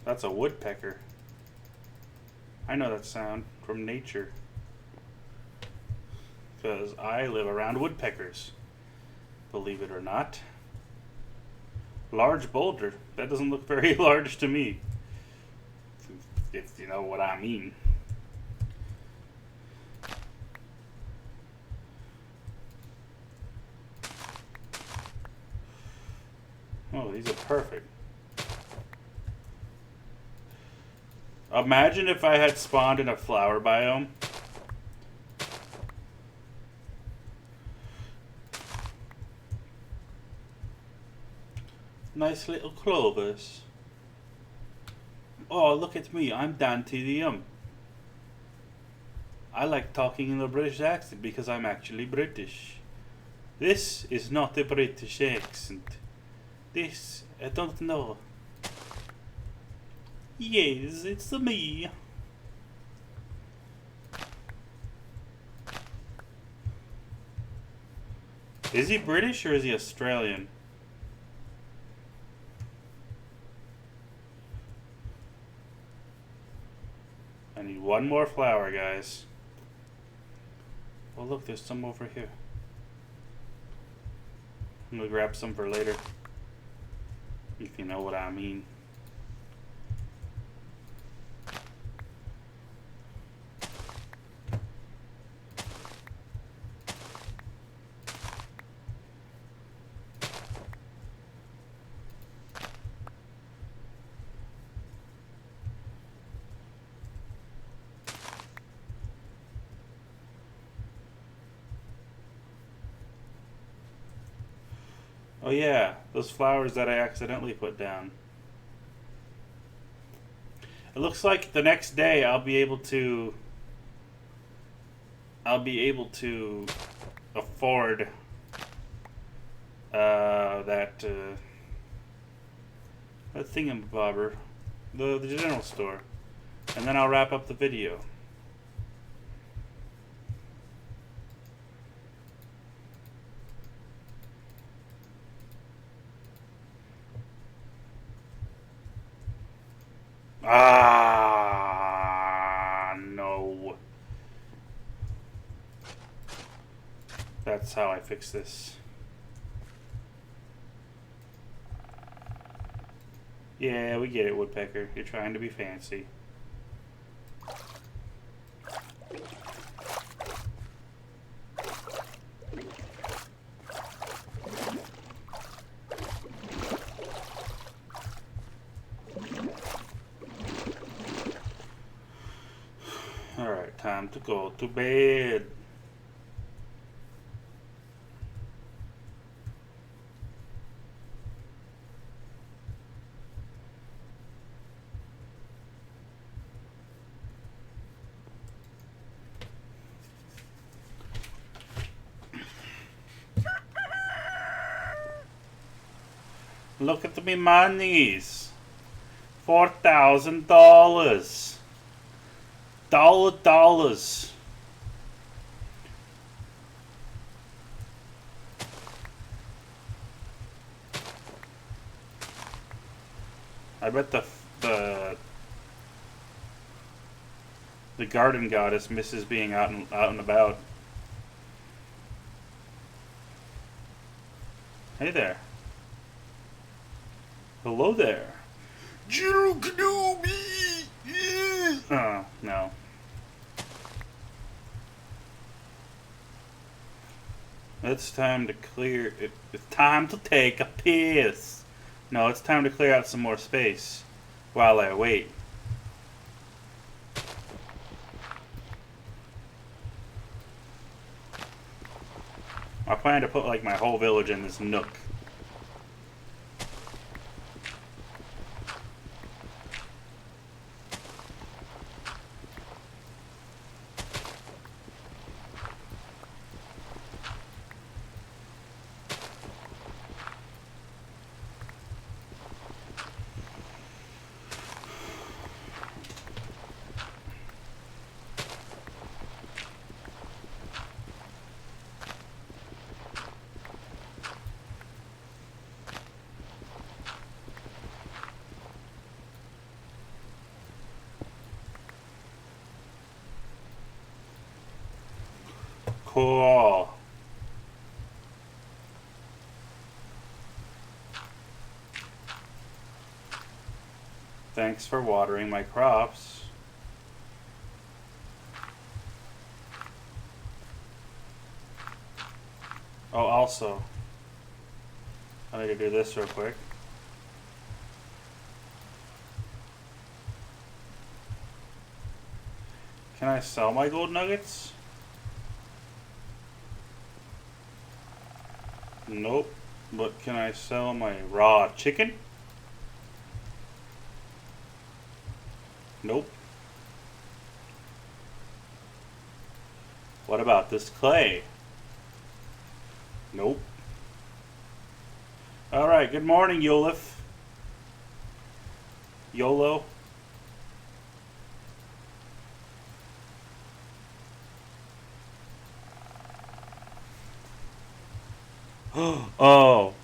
That's a woodpecker. I know that sound from nature. Because I live around woodpeckers. Believe it or not. Large boulder. That doesn't look very large to me. If you know what I mean. Oh, these are perfect. Imagine if I had spawned in a flower biome. Nice little clovers. Oh, look at me. I'm Dante the I like talking in a British accent because I'm actually British. This is not a British accent. This, I don't know. Yes, it's me. Is he British or is he Australian? I need one more flower, guys. Oh, look, there's some over here. I'm gonna grab some for later. If you know what I mean. Oh yeah, those flowers that I accidentally put down. It looks like the next day I'll be able to afford that thingamabobber, the general store, and then I'll wrap up the video. Ah, no. That's how I fix this. Yeah, we get it, Woodpecker. You're trying to be fancy. Alright, time to go to bed. Look at me monies. $4,000. Dollars. I bet the garden goddess misses being out and about. Hey there. Hello there. General Kenobi! Oh, no. It's time to clear... It's time to take a piss. No, it's time to clear out some more space while I wait. I plan to put like my whole village in this nook. Cool. Thanks for watering my crops. Oh, also, I need to do this real quick. Can I sell my gold nuggets? Nope. But can I sell my raw chicken? Nope. What about this clay? Nope. Alright, good morning, Yolif. YOLO. Oh.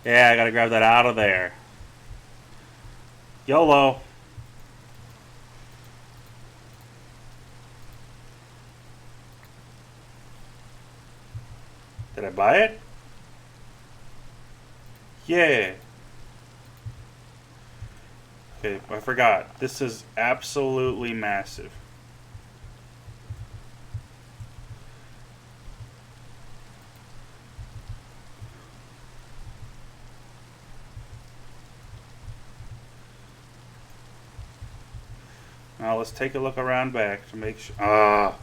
Yeah, I gotta grab that out of there. YOLO. Did I buy it? Yeah. Okay, I forgot. This is absolutely massive. Now let's take a look around back to make sure. Ah.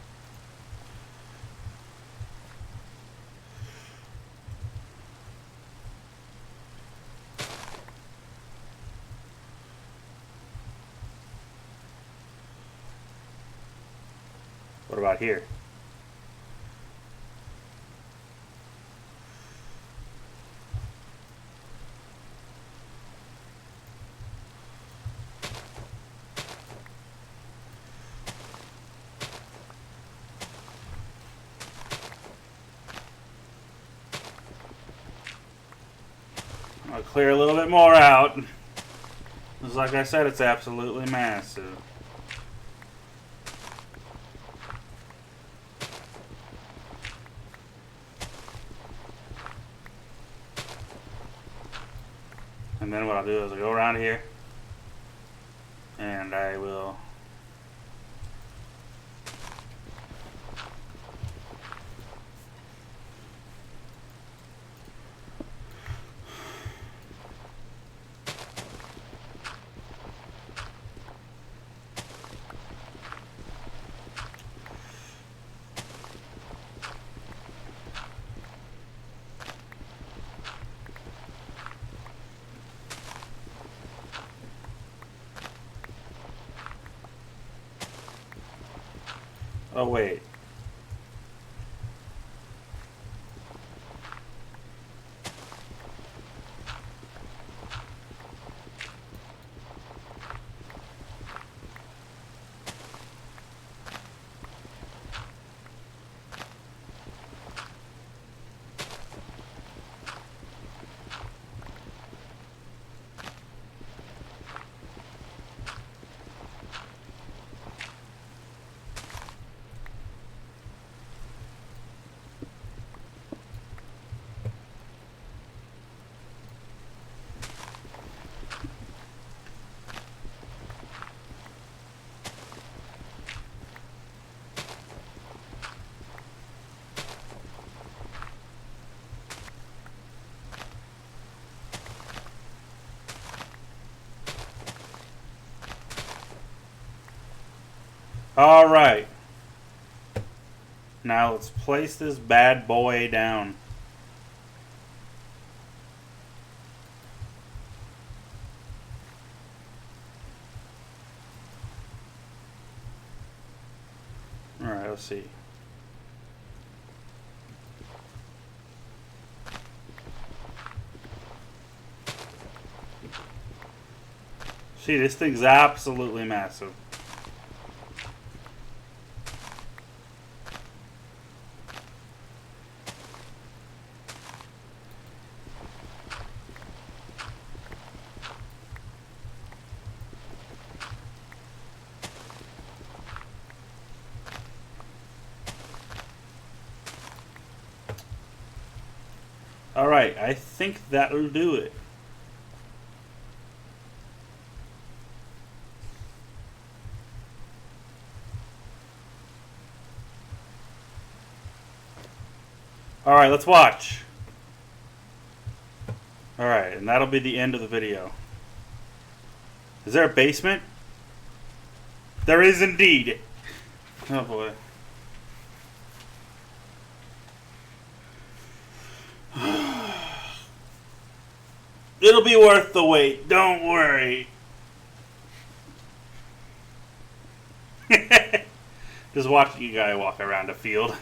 What about here? I'll clear a little bit more out. Just like I said, it's absolutely massive. And then what I'll do is I'll go around here and I will oh wait. Alright. Now let's place this bad boy down. Alright, let's see. See, this thing's absolutely massive. Alright, I think that'll do it. Alright, let's watch. Alright, and that'll be the end of the video. Is there a basement? There is indeed. Oh boy. It'll be worth the wait, don't worry. Just watching you guy walk around a field.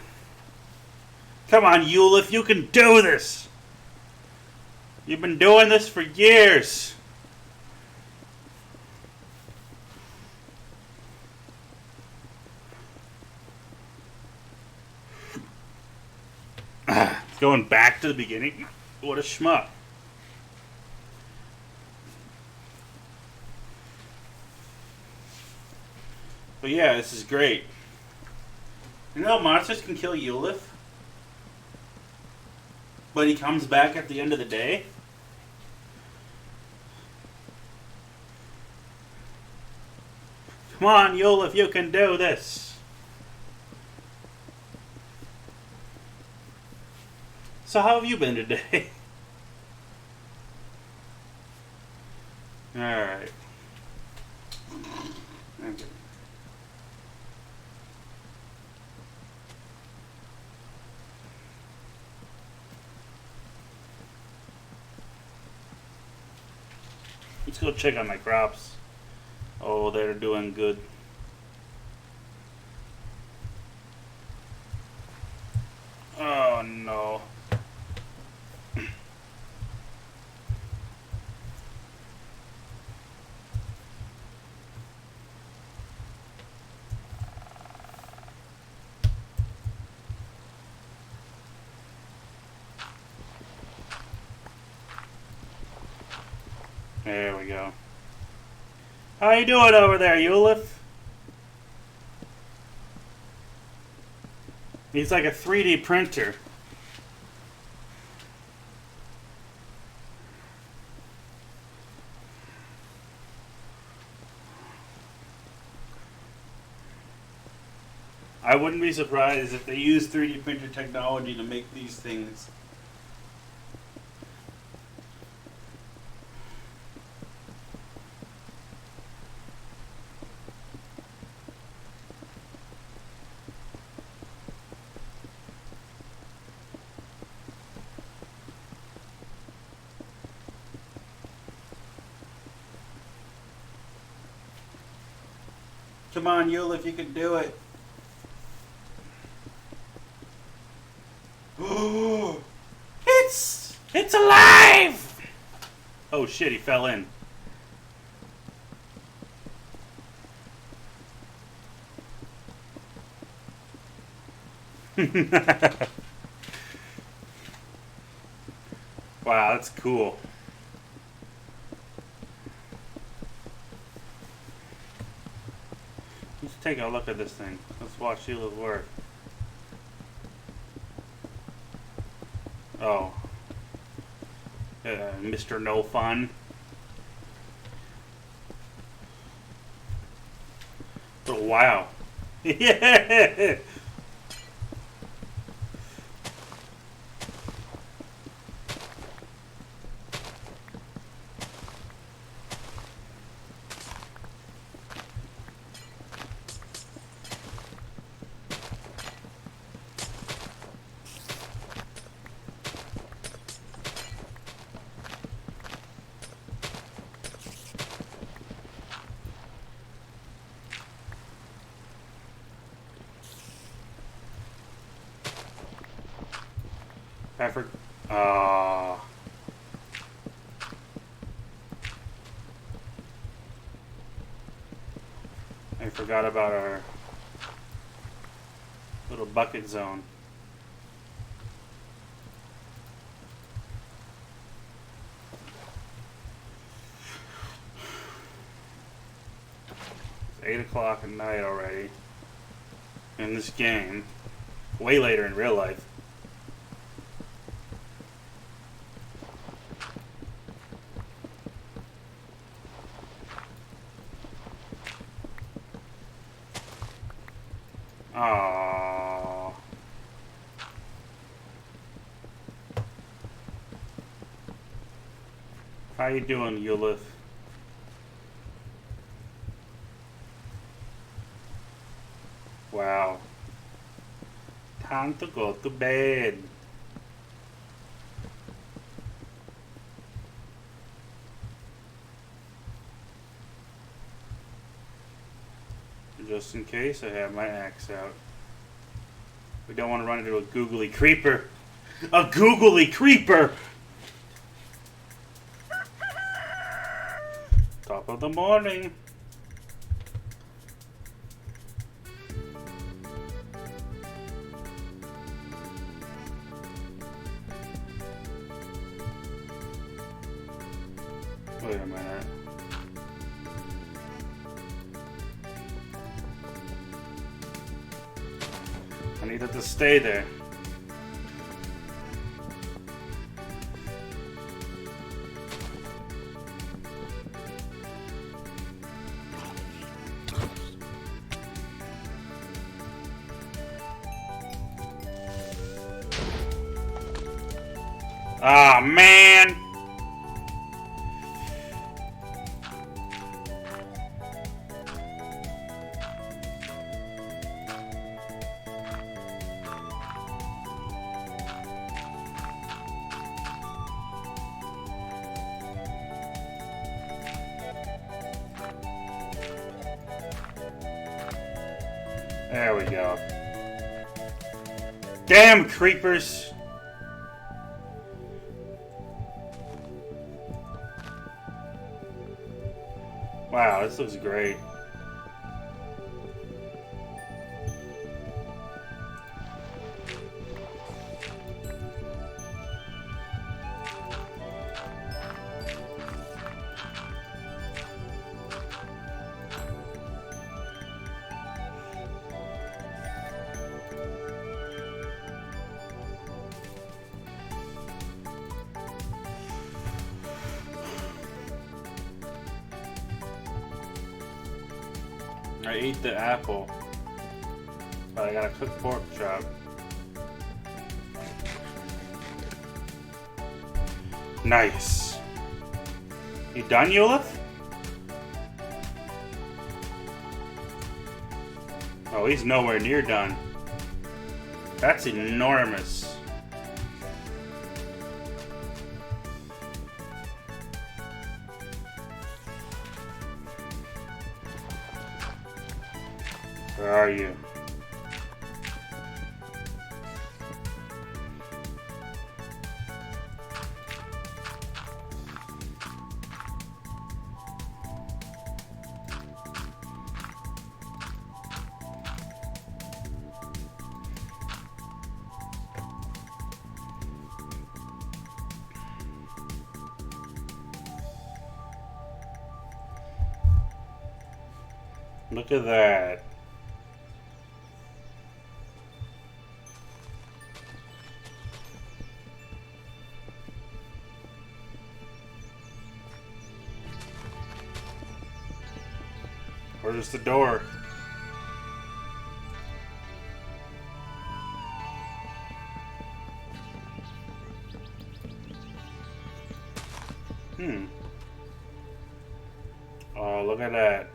Come on, Yulif, you can do this! You've been doing this for years! Going back to the beginning? What a schmuck. But yeah, this is great. You know, monsters can kill Yulif, but he comes back at the end of the day. Come on, Yulif, you can do this. So how have you been today? Alright. Okay. Let's go check on my crops. Oh, they're doing good. Oh no. There we go. How you doing over there, Yulif? He's like a 3D printer. I wouldn't be surprised if they use 3D printer technology to make these things. Come on, Yulif, you can do it. It's alive! Oh shit, he fell in. Wow, that's cool. Let's take a look at this thing. Let's watch Sheila's work. Oh. Mr. No Fun. Oh, wow. Yeah! I forgot. I forgot about our little bucket zone. It's 8 o'clock at night already in this game. Way later in real life. Aww. How you doing, Yulif? Wow. Time to go to bed. just in case I have my axe out. We don't want to run into a googly creeper. A googly creeper! Top of the morning. Wait a minute. I need it to stay there. Ah, man! There we go. Damn creepers! Wow, this looks great. I ate the apple, but I gotta cook pork chop. Nice. You done, Eulith? Oh, he's nowhere near done. That's enormous. Where are you? Look at that. Where's the door? Oh, look at that.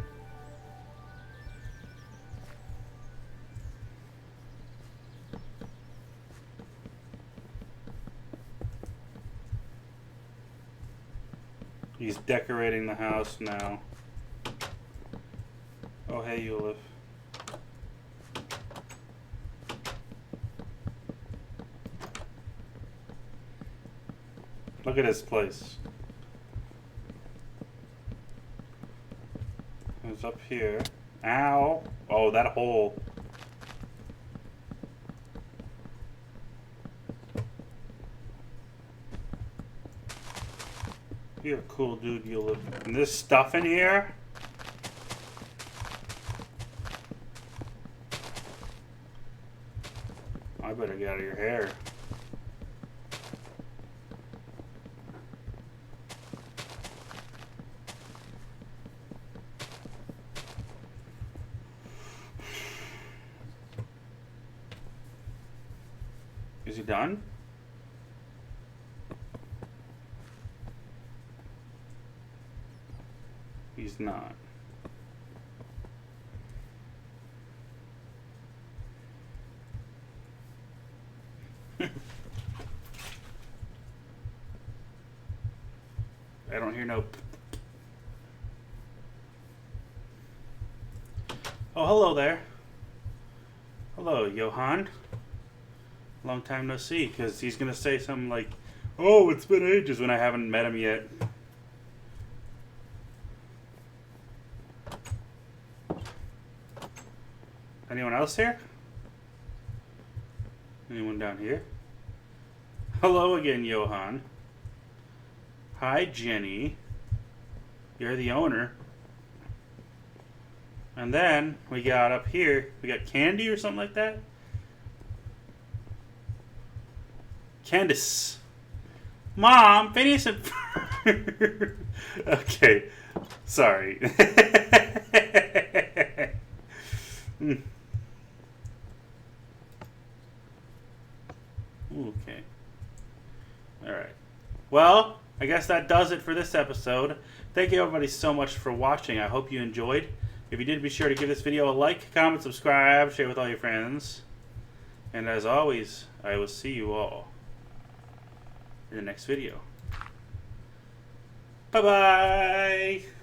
He's decorating the house now. Oh, hey, Eulith. Look at this place. It's up here. Ow! Oh, that hole. You're a cool dude, Eulith. And this stuff in here? I better get out of your hair. Is he done? He's not. I don't hear no. Oh, hello there. Hello, Johan. Long time no see, because he's going to say something like, oh, it's been ages when I haven't met him yet. Anyone else here? Anyone down here? Hello again, Johan. Hi, Jenny. You're the owner. And then we got up here, we got Candy or something like that. Candace. Mom, Phineas and... Okay. Sorry. Okay. Alright. Well, I guess that does it for this episode. Thank you everybody so much for watching. I hope you enjoyed. If you did, be sure to give this video a like, comment, subscribe, share with all your friends. And as always, I will see you all in the next video. Bye-bye!